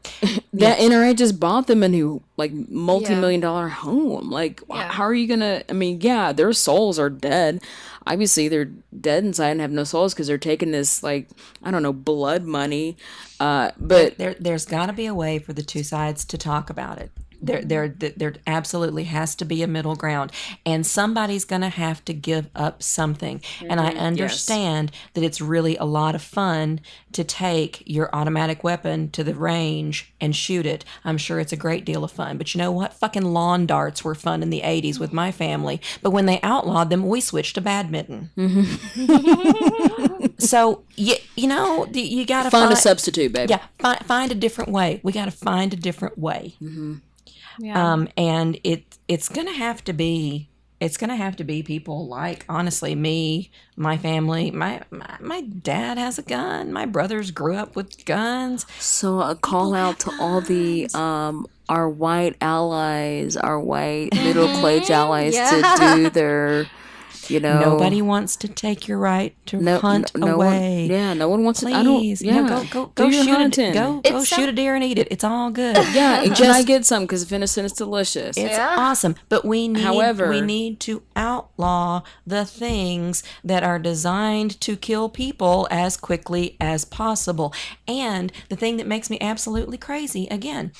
NRA just bought them a new, like, multi-million-dollar home. Like, how are you gonna? I mean, their souls are dead. Obviously, they're dead inside and have no souls because they're taking this, like, I don't know, blood money. But there's got to be a way for the two sides to talk about it. There absolutely has to be a middle ground, and somebody's going to have to give up something. And I understand that it's really a lot of fun to take your automatic weapon to the range and shoot it. I'm sure it's a great deal of fun. But you know what? Fucking lawn darts were fun in the 80s with my family. But when they outlawed them, we switched to badminton. So, you know, you got to find a substitute, baby. Yeah, find a different way. We got to find a different way. Yeah. And it's going to have to be people like, honestly, me, my family. My dad has a gun. My brothers grew up with guns. So a call out to all the our white allies, our white middle class allies to do their, you know. Nobody wants to take your right to hunt away. No one wants Please, to. I don't. Yeah, go your shoot hunting. Go shoot a deer and eat it. It's all good. Yeah, and I get some because venison is delicious. It's awesome, but we However, need to outlaw the things that are designed to kill people as quickly as possible. And the thing that makes me absolutely crazy, again,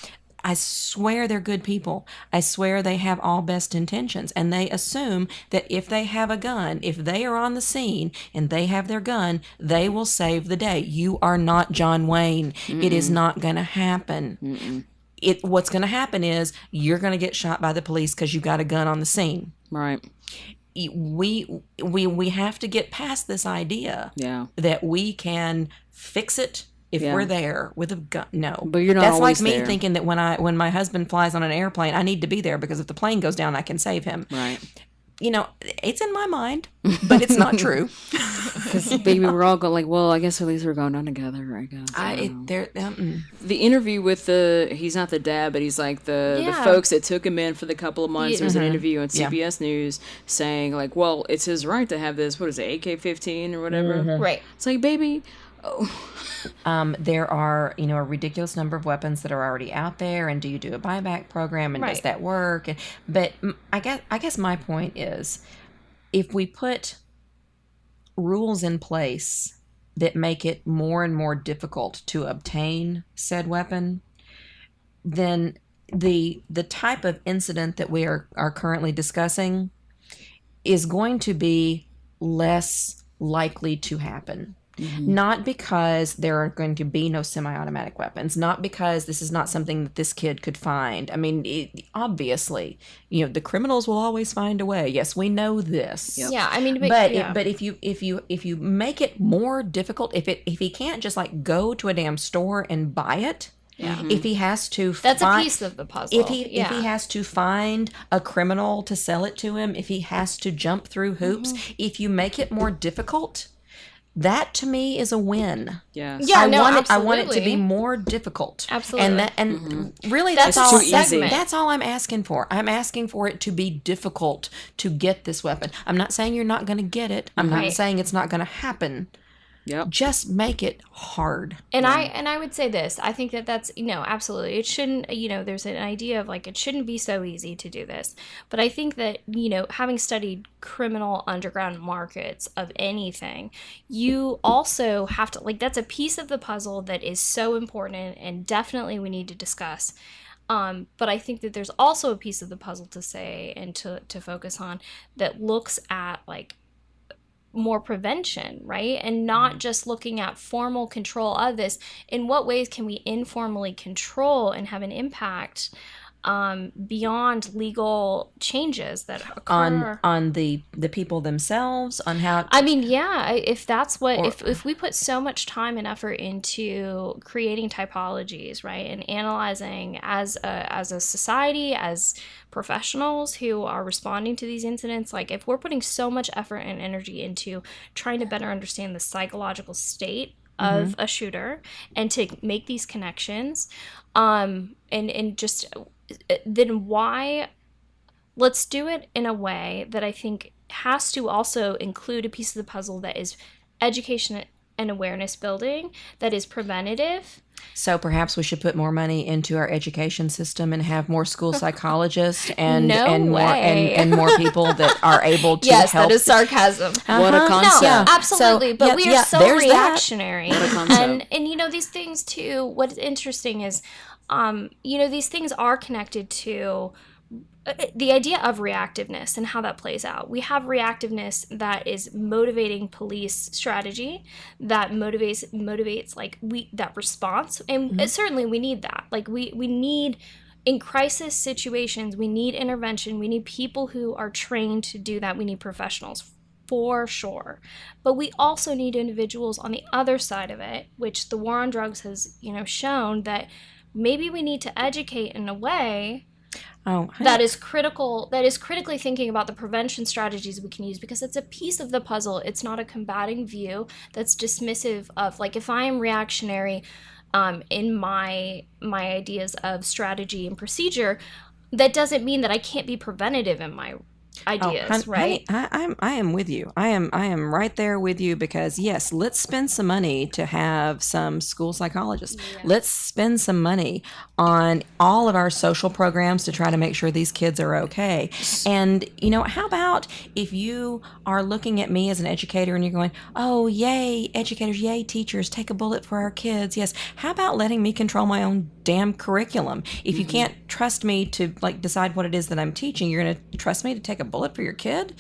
I swear they're good people. I swear they have all best intentions. And they assume that if they have a gun, if they are on the scene and they have their gun, they will save the day. You are not John Wayne. It is not going to happen. What's going to happen is you're going to get shot by the police because you got a gun on the scene. Right. We have to get past this idea that we can fix it if we're there with a gun. No, but you're not. That's always like me there. thinking that when my husband flies on an airplane, I need to be there because if the plane goes down, I can save him. Right. You know, it's in my mind, but it's not true. Because baby, we're all going like, well, I guess at least we're going on together. I guess. The interview with he's not the dad, but he's like the folks that took him in for the couple of months. There's an interview on CBS News saying like, well, it's his right to have this. What is it, AK-15 or whatever? Right. It's like, baby. There are, a ridiculous number of weapons that are already out there, and do you do a buyback program, and does that work? But I guess my point is, if we put rules in place that make it more and more difficult to obtain said weapon, then the type of incident that we are currently discussing is going to be less likely to happen. Not because there are going to be no semi-automatic weapons, not because this is not something that this kid could find. I mean, obviously, the criminals will always find a way. Yes, we know this. Yep. Yeah, I mean, but if you make it more difficult, if he can't just like go to a damn store and buy it. Yeah. If he has to that's a piece of the puzzle. If he has to find a criminal to sell it to him, if he has to jump through hoops, if you make it more difficult, that to me is a win. Yes. Yeah. I want it to be more difficult. Absolutely. And really that's all. too easy. That's all I'm asking for. I'm asking for it to be difficult to get this weapon. I'm not saying you're not going to get it. I'm not saying it's not going to happen. Yep. Just make it hard. And I would say this. I think that's absolutely. It shouldn't. There's an idea of like it shouldn't be so easy to do this. But I think that having studied criminal underground markets of anything, you also have to that's a piece of the puzzle that is so important and definitely we need to discuss. But I think that there's also a piece of the puzzle to say and to focus on that looks at like more prevention, right? And not just looking at formal control of this. In what ways can we informally control and have an impact beyond legal changes that occur on the people themselves, on how I mean, if that's what if we put so much time and effort into creating typologies, right, and analyzing as a society, as professionals who are responding to these incidents, like if we're putting so much effort and energy into trying to better understand the psychological state of a shooter and to make these connections, and just then why let's do it in a way that I think has to also include a piece of the puzzle that is education and awareness building, that is preventative, So perhaps we should put more money into our education system and have more school psychologists and more people that are able to yes, help. that is sarcasm. What a No, concept. absolutely. But we are so there's reactionary. What a concept. And you know, these things too, what's interesting is you know, these things are connected to the idea of reactiveness and how that plays out. We have reactiveness that is motivating police strategy, that motivates like that response, and certainly we need that. Like we need, in crisis situations, we need intervention. We need people who are trained to do that. We need professionals for sure. But we also need individuals on the other side of it, which the war on drugs has, you know, shown that maybe we need to educate in a way that is critical, that is critically thinking about the prevention strategies we can use, because it's a piece of the puzzle. It's not a combating view that's dismissive of, like, if I am reactionary in my ideas of strategy and procedure, that doesn't mean that I can't be preventative in my ideas, right? Honey, I am with you. I am right there with you, because yes, let's spend some money to have some school psychologists. Yes. Let's spend some money on all of our social programs to try to make sure these kids are okay. And you know, how about if you are looking at me as an educator and you're going, "Oh, yay, educators, yay, teachers, take a bullet for our kids." Yes. How about letting me control my own damn curriculum? If you can't trust me to like decide what it is that I'm teaching, you're going to trust me to take a bullet for your kid?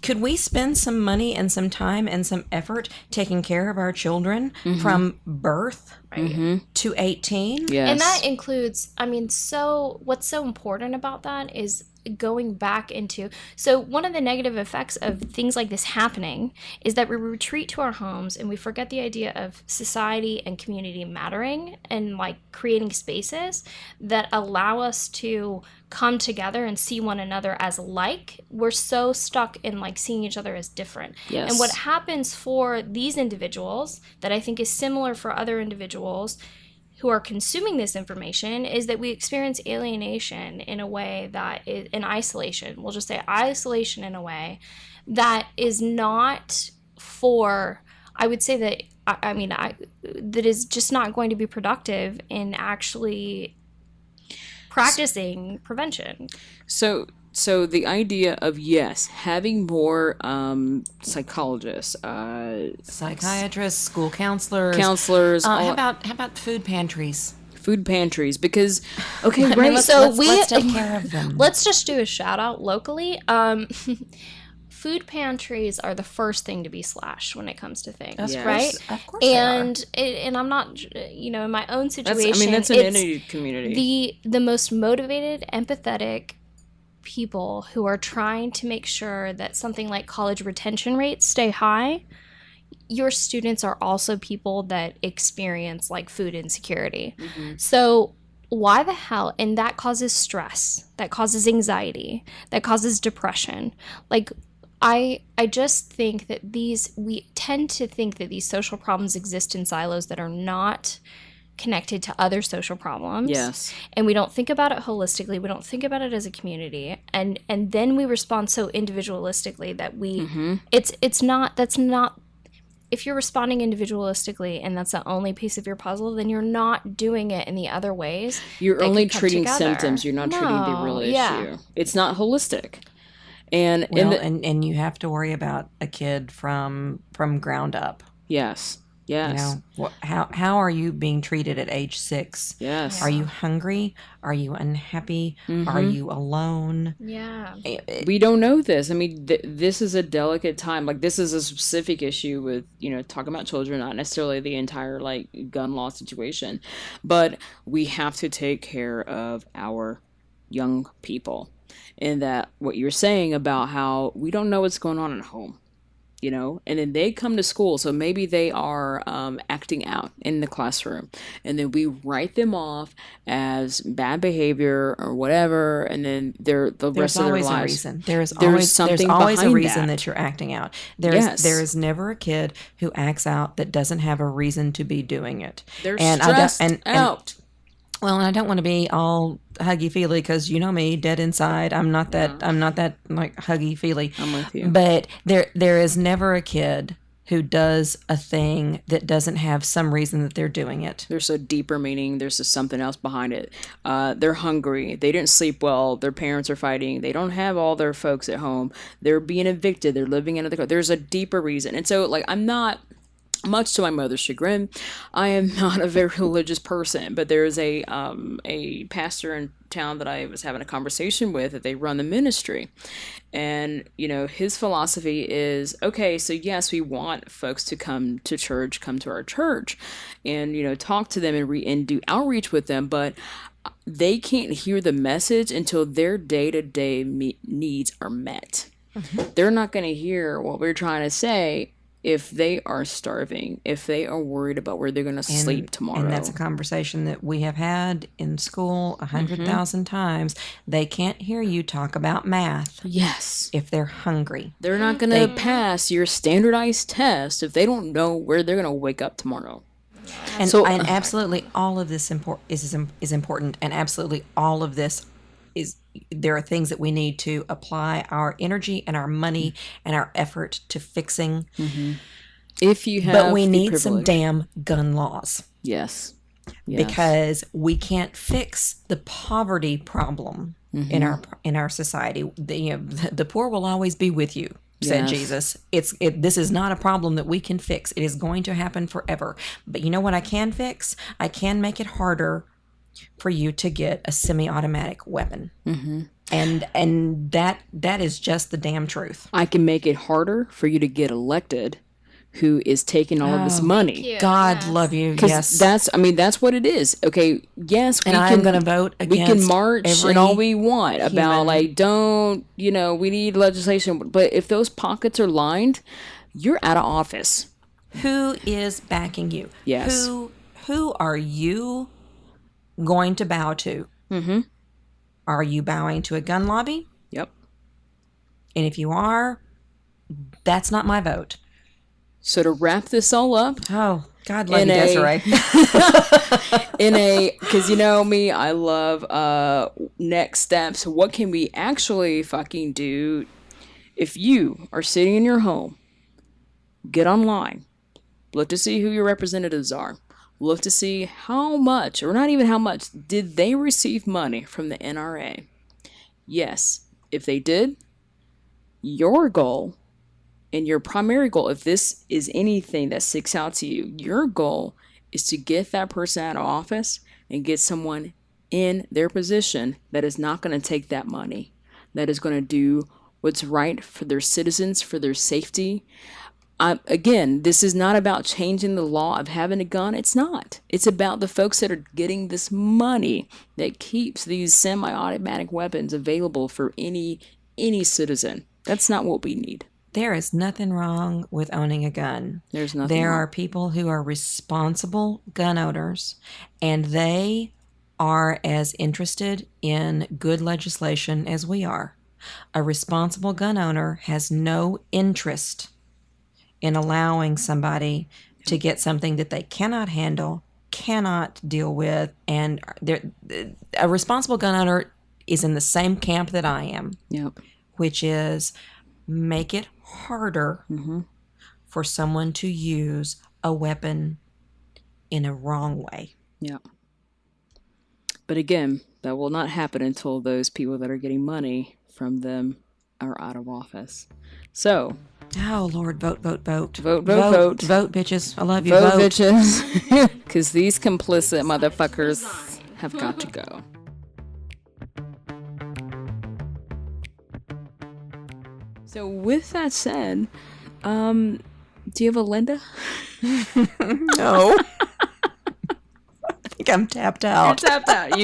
Could we spend some money and some time and some effort taking care of our children from birth to 18? Yes. And that includes, I mean, so what's so important about that is going back into, so one of the negative effects of things like this happening is that we retreat to our homes and we forget the idea of society and community mattering, and like creating spaces that allow us to come together and see one another as like. We're so stuck in like seeing each other as different. Yes. And what happens for these individuals that I think is similar for other individuals who are consuming this information is that we experience alienation in a way that is, in isolation, we'll just say isolation in a way that is not for, I would say that, that is just not going to be productive in actually practicing prevention. So the idea of, yes, having more psychologists, psychiatrists, school counselors, how about food pantries? Food pantries, because okay, I mean, right. let's take care of them. Let's just do a shout out locally. Food pantries are the first thing to be slashed when it comes to things, Yes. right? Of course And I'm not, you know, in my own situation. That's an entity community. The most motivated, empathetic people who are trying to make sure that something like college retention rates stay high. Your students are also people that experience like food insecurity. So why the hell? And that causes stress, that causes anxiety, that causes depression. Like I just think that we tend to think that these social problems exist in silos that are not connected to other social problems. Yes. And we don't think about it holistically. We don't think about it as a community. And then we respond so individualistically that that's not, if you're responding individualistically and that's the only piece of your puzzle, then you're not doing it in the other ways. You're only treating symptoms. You're not treating the real issue. It's not holistic. And and you have to worry about a kid from ground up. Yes. Yes. You know, how are you being treated at age 6? Yes. Are you hungry? Are you unhappy? Are you alone? Yeah. We don't know this. I mean, this is a delicate time. Like, this is a specific issue with, you know, talking about children, not necessarily the entire, like, gun law situation. But we have to take care of our young people. And that what you're saying about how we don't know what's going on at home. You know, and then they come to school, so maybe they are acting out in the classroom, and then we write them off as bad behavior or whatever, and then the rest of their lives. There's something always a behind reason that you're acting out. There is never a kid who acts out that doesn't have a reason to be doing it. They're stressed out. Well, and I don't want to be all huggy feely, because you know me, dead inside. I'm not that like huggy feely. I'm with you. But there is never a kid who does a thing that doesn't have some reason that they're doing it. There's a deeper meaning. There's just something else behind it. They're hungry. They didn't sleep well. Their parents are fighting. They don't have all their folks at home. They're being evicted. They're living in another. There's a deeper reason. And so, like, I'm not, much to my mother's chagrin, I am not a very religious person, but there's a pastor in town that I was having a conversation with, that they run the ministry. And, you know, his philosophy is, okay, so yes, we want folks to come to church, come to our church, and, you know, talk to them and do outreach with them, but they can't hear the message until their day-to-day needs are met. They're not going to hear what we're trying to say if they are starving, if they are worried about where they're going to sleep tomorrow. And that's a conversation that we have had in school 100,000 times. They can't hear you talk about math. Yes. If they're hungry. They're not going to pass your standardized test if they don't know where they're going to wake up tomorrow. And, and absolutely all of this is important, and absolutely all of this is, there are things that we need to apply our energy and our money and our effort to fixing. If you have, but we the need some privilege. damn gun laws. Yes. Because we can't fix the poverty problem in our society. The poor will always be with you, said Jesus. This is not a problem that we can fix. It is going to happen forever. But you know what I can fix? I can make it harder for you to get a semi-automatic weapon. And that is just the damn truth. I can make it harder for you to get elected, who is taking all of this money. God love you. Yes. That's what it is. Okay, yes, we And can, I'm going to vote we against can march and all we want about, like, don't, you know, we need legislation. But if those pockets are lined, you're out of office. Who is backing you? Yes. Who are you going to bow to? Are you bowing to a gun lobby? Yep. And if you are, that's not my vote. So to wrap this all up, Oh, God love you, Desiree. because you know me, I love next steps. What can we actually fucking do? If you are sitting in your home, get online, look to see who your representatives are, look to see how much, or not even how much, did they receive money from the NRA. Yes, if they did, your goal, and your primary goal, if this is anything that sticks out to you, your goal is to get that person out of office and get someone in their position that is not going to take that money, that is going to do what's right for their citizens, for their safety. Again, this is not about changing the law of having a gun. It's not. It's about the folks that are getting this money that keeps these semi-automatic weapons available for any citizen. That's not what we need. There is nothing wrong with owning a gun. There's nothing There wrong. are people who are responsible gun owners, and they are as interested in good legislation as we are. A responsible gun owner has no interest in allowing somebody to get something that they cannot handle, cannot deal with, and a responsible gun owner is in the same camp that I am, Yep. which is make it harder for someone to use a weapon in a wrong way. Yeah. But again, that will not happen until those people that are getting money from them are out of office. So, Oh, Lord, vote, vote, vote. Vote, vote, vote. Vote, bitches. I love you. vote, Vote. bitches. Because these complicit motherfuckers have got to go. So, with that said, do you have a Linda? No. I think I'm tapped out. Tapped out.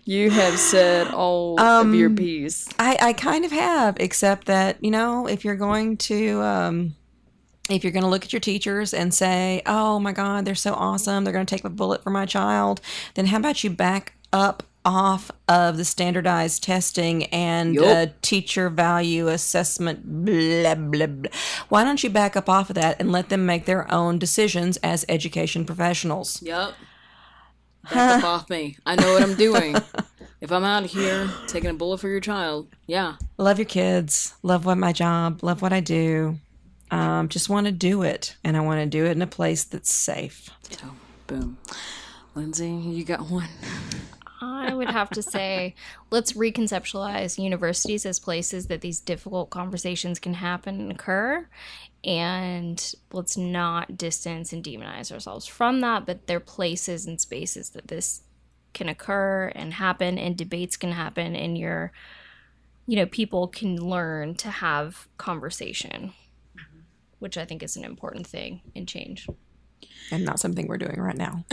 You have said all of your piece. I kind of have, except that, you know, if you're going to look at your teachers and say, oh my God, they're so awesome, they're going to take a bullet for my child, then how about you back up off of the standardized testing and teacher value assessment, blah, blah, blah. Why don't you back up off of that and let them make their own decisions as education professionals? Yep. Back up off me. I know what I'm doing. If I'm out here taking a bullet for your child, yeah. Love your kids. Love my job. Love what I do. Just want to do it, and I want to do it in a place that's safe. So, boom. Lindsay, you got one? I would have to say, let's reconceptualize universities as places that these difficult conversations can happen and occur. And let's not distance and demonize ourselves from that, but they're places and spaces that this can occur and happen, and debates can happen, and people can learn to have conversation, which I think is an important thing in change. And not something we're doing right now.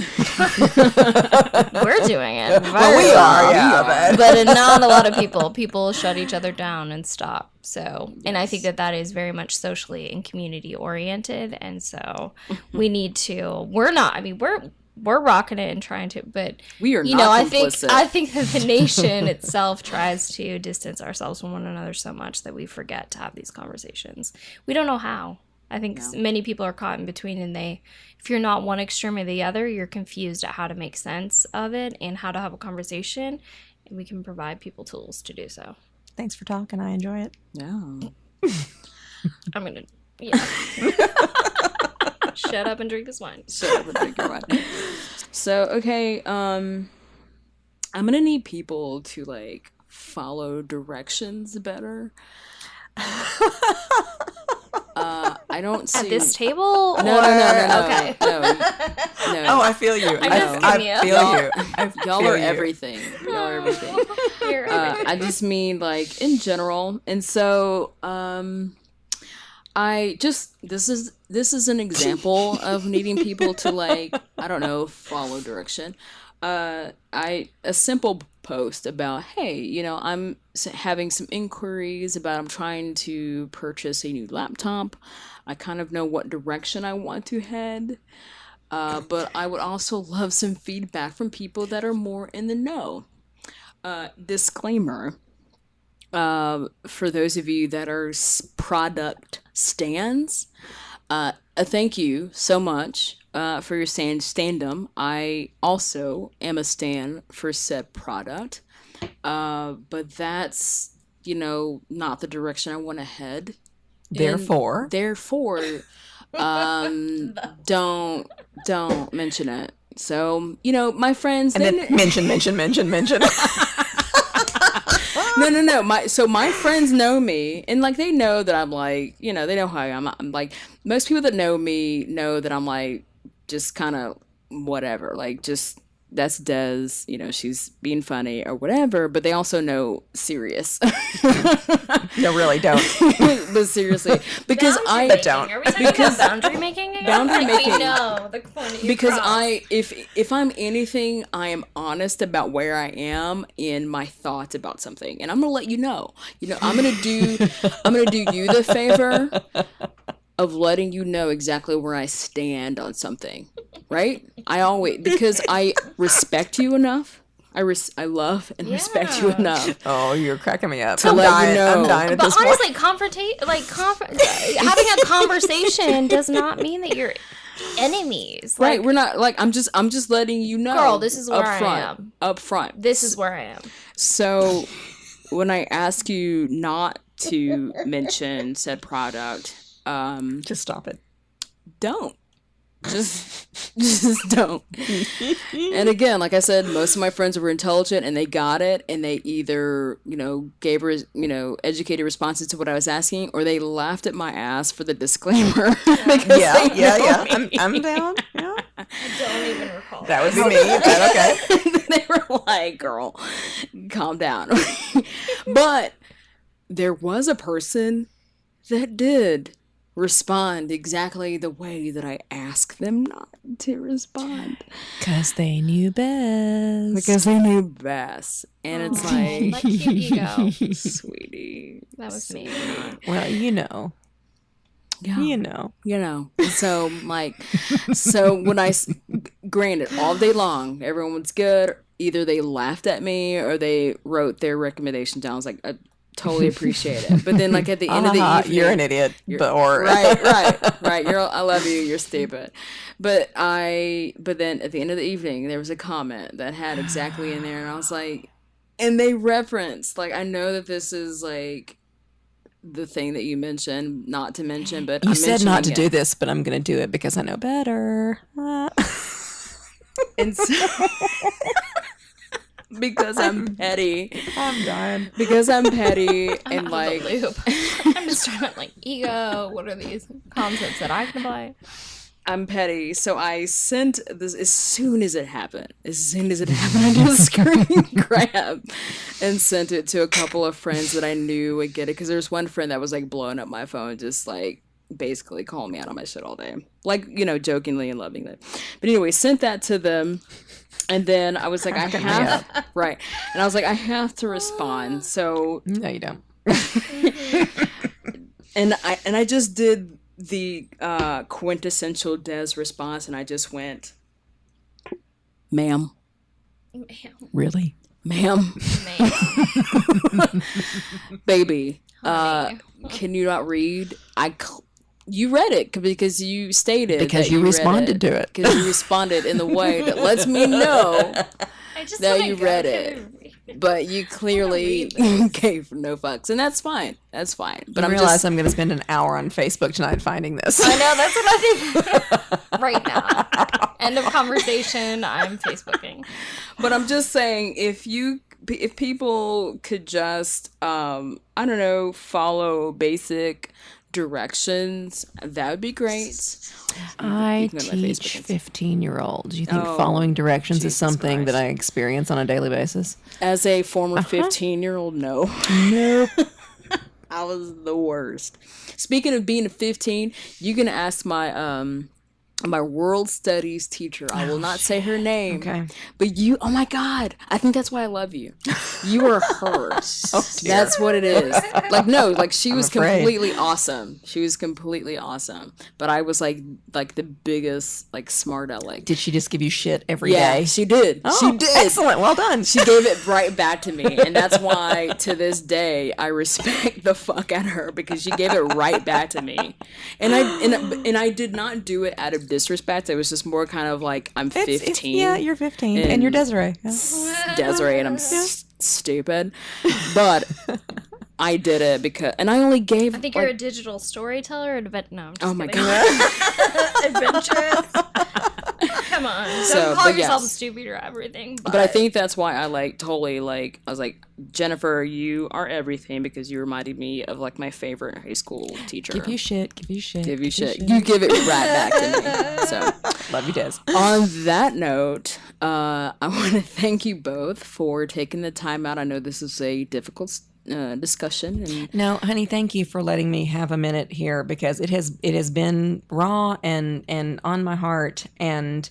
We're doing it. Well, we are, yeah. But not a lot of people shut each other down and stop. So, and I think that is very much socially and community oriented. And so we need to, we're rocking it and trying to, but we are not complicit. I think that the nation itself tries to distance ourselves from one another so much that we forget to have these conversations. We don't know how. I think many people are caught in between, and if you're not one extreme or the other, you're confused at how to make sense of it and how to have a conversation, and we can provide people tools to do so. Thanks for talking. I enjoy it. Yeah. I'm going to, shut up and drink this wine. Shut up and drink your wine. So, okay, I'm going to need people to, follow directions better. I don't see... At this table? No. Okay. No. Oh, I feel you. I feel Y'all are everything. Y'all are everything. You're everything. I just mean, in general. And so, this is an example of needing people to, follow direction. A simple post about, hey, I'm having some inquiries about, I'm trying to purchase a new laptop. I kind of know what direction I want to head. But I would also love some feedback from people that are more in the know. Disclaimer, for those of you that are product stans, thank you so much for your standum. I also am a stan for said product, but that's not the direction I want to head. Therefore, don't mention it. So my friends, and then mention. No. My friends know me, and they know that I'm they know how I am. I'm most people that know me know that I'm just kind of whatever, just that's Des, she's being funny or whatever, but they also know serious. No, really don't. But seriously, because Are we talking about boundary making again? Boundary making. We know the point because if I'm anything, I am honest about where I am in my thoughts about something, and I'm gonna let you know. I'm gonna do you the favor of letting you know exactly where I stand on something, right? Because I respect you enough. I love and respect you enough. Oh, you're cracking me up. To let you know. I'm dying at but this honestly, point. having a conversation does not mean that you're enemies. Right, we're not I'm just letting you know. Girl, this is where I am. Up front. This is where I am. So when I ask you not to mention said product, just stop it. Don't. Just don't. And again, like I said, most of my friends were intelligent and they got it, and they either gave educated responses to what I was asking, or they laughed at my ass for the disclaimer. Yeah. I'm down. Yeah. I don't even recall. That would be me. But okay. They were like, "Girl, calm down." But there was a person that did respond exactly the way that I asked them not to respond. Because they knew best. And it's let cute ego. Sweetie. That was me. Well, Yeah. So, so when granted, all day long, everyone was good. Either they laughed at me or they wrote their recommendation down. I was like, totally appreciate it. But then at the end of the evening, you're an idiot. right. I love you. You're stupid. But then at the end of the evening, there was a comment that had exactly in there, and I was like, and they referenced I know that this is the thing that you mentioned, not to mention, but You I'm said not to mentioning do it. this, but I'm going to do it because I know better. And so, because I'm petty. I'm dying. Because I'm petty I'm and out of like the loop. I'm just trying to like ego. What are these concepts that I can apply? I'm petty. So I sent this as soon as it happened. As soon as it happened, I did a screen grab and sent it to a couple of friends that I knew would get it. Because there's one friend that was like blowing up my phone, just like basically calling me out on my shit all day. Like, jokingly and lovingly. But anyway, sent that to them. And then I was like, I have, right. And I was like, I have to respond. So, No, you don't. and I just did the quintessential Des response, and I just went, ma'am, Really? ma'am, Man. baby, Honey. can you not read? You read it because you stated Because that you read responded to it. because you responded in the way that lets me know I just that wanna you go read to it. But you clearly gave no fucks, and that's fine. That's fine. But I realize I'm going to spend an hour on Facebook tonight finding this. I know, that's what I think right now. End of conversation. I'm Facebooking. But I'm just saying, if people could just, I don't know, follow basic directions, that would be great. I can go to my Facebook teach and see. 15-year-olds. You think Oh, following directions Jesus is something that Christ. I experience on a daily basis? As a former 15-year-old, no. Nope. I was the worst. Speaking of being a 15, you can ask my world studies teacher. I will not say her name. Okay. But oh my God, I think that's why I love you. You are her. dear. That's what it is. Like, no, like she was afraid. completely awesome. She was completely awesome. But I was like the biggest, like, smart aleck. Did she just give you shit every day? Yeah, she did. Oh, She did. Excellent. Well done. She gave it right back to me, and that's why to this day I respect the fuck out of her, because she gave it right back to me, and I did not do it out of disrespect. It was just more kind of like, I'm 15. Yeah, you're 15. And you're Desiree. Yeah. Desiree, and I'm stupid, but I did it because, and I only gave. I think you're a digital storyteller. No, I'm just Oh my kidding. God. Adventurous. Come on. So, Don't call but yourself yes. stupid or everything. But I think that's why I I was like, Jennifer, you are everything, because you reminded me of like my favorite high school teacher. Give you shit. Give you shit. Give you shit. You give it right back to me. So, Love you, Des. on that note, I want to thank you both for taking the time out. I know this is a difficult discussion, and No, honey, thank you for letting me have a minute here, because it has been raw and on my heart, and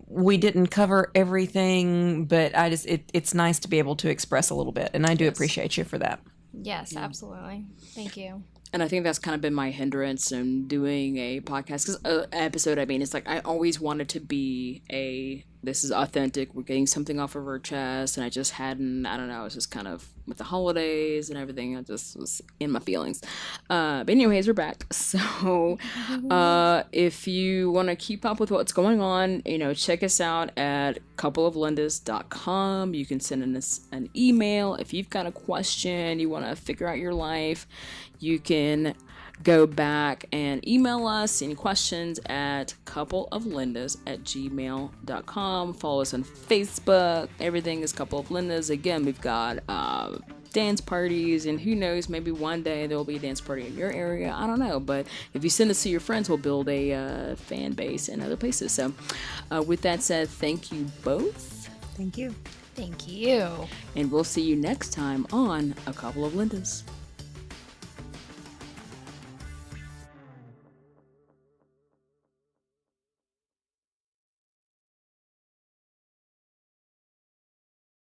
we didn't cover everything, but it's nice to be able to express a little bit, and I do appreciate you for that. Yes, absolutely. Thank you. And I think that's kind of been my hindrance in doing a podcast. Because episode, I mean, it's like I always wanted to be this is authentic. We're getting something off of our chest. And I just hadn't, I don't know, it was just kind of with the holidays and everything. I just was in my feelings. But anyways, we're back. So if you want to keep up with what's going on, check us out at coupleoflindas.com. You can send us an email. If you've got a question, you want to figure out your life, you can go back and email us any questions at coupleoflindas@gmail.com. Follow us on Facebook. Everything is Couple of Lindas. Again, we've got dance parties, and who knows, maybe one day there will be a dance party in your area. I don't know, but if you send us to your friends, we'll build a fan base in other places. So with that said, thank you both, Thank you. Thank you. and we'll see you next time on A Couple of Lindas.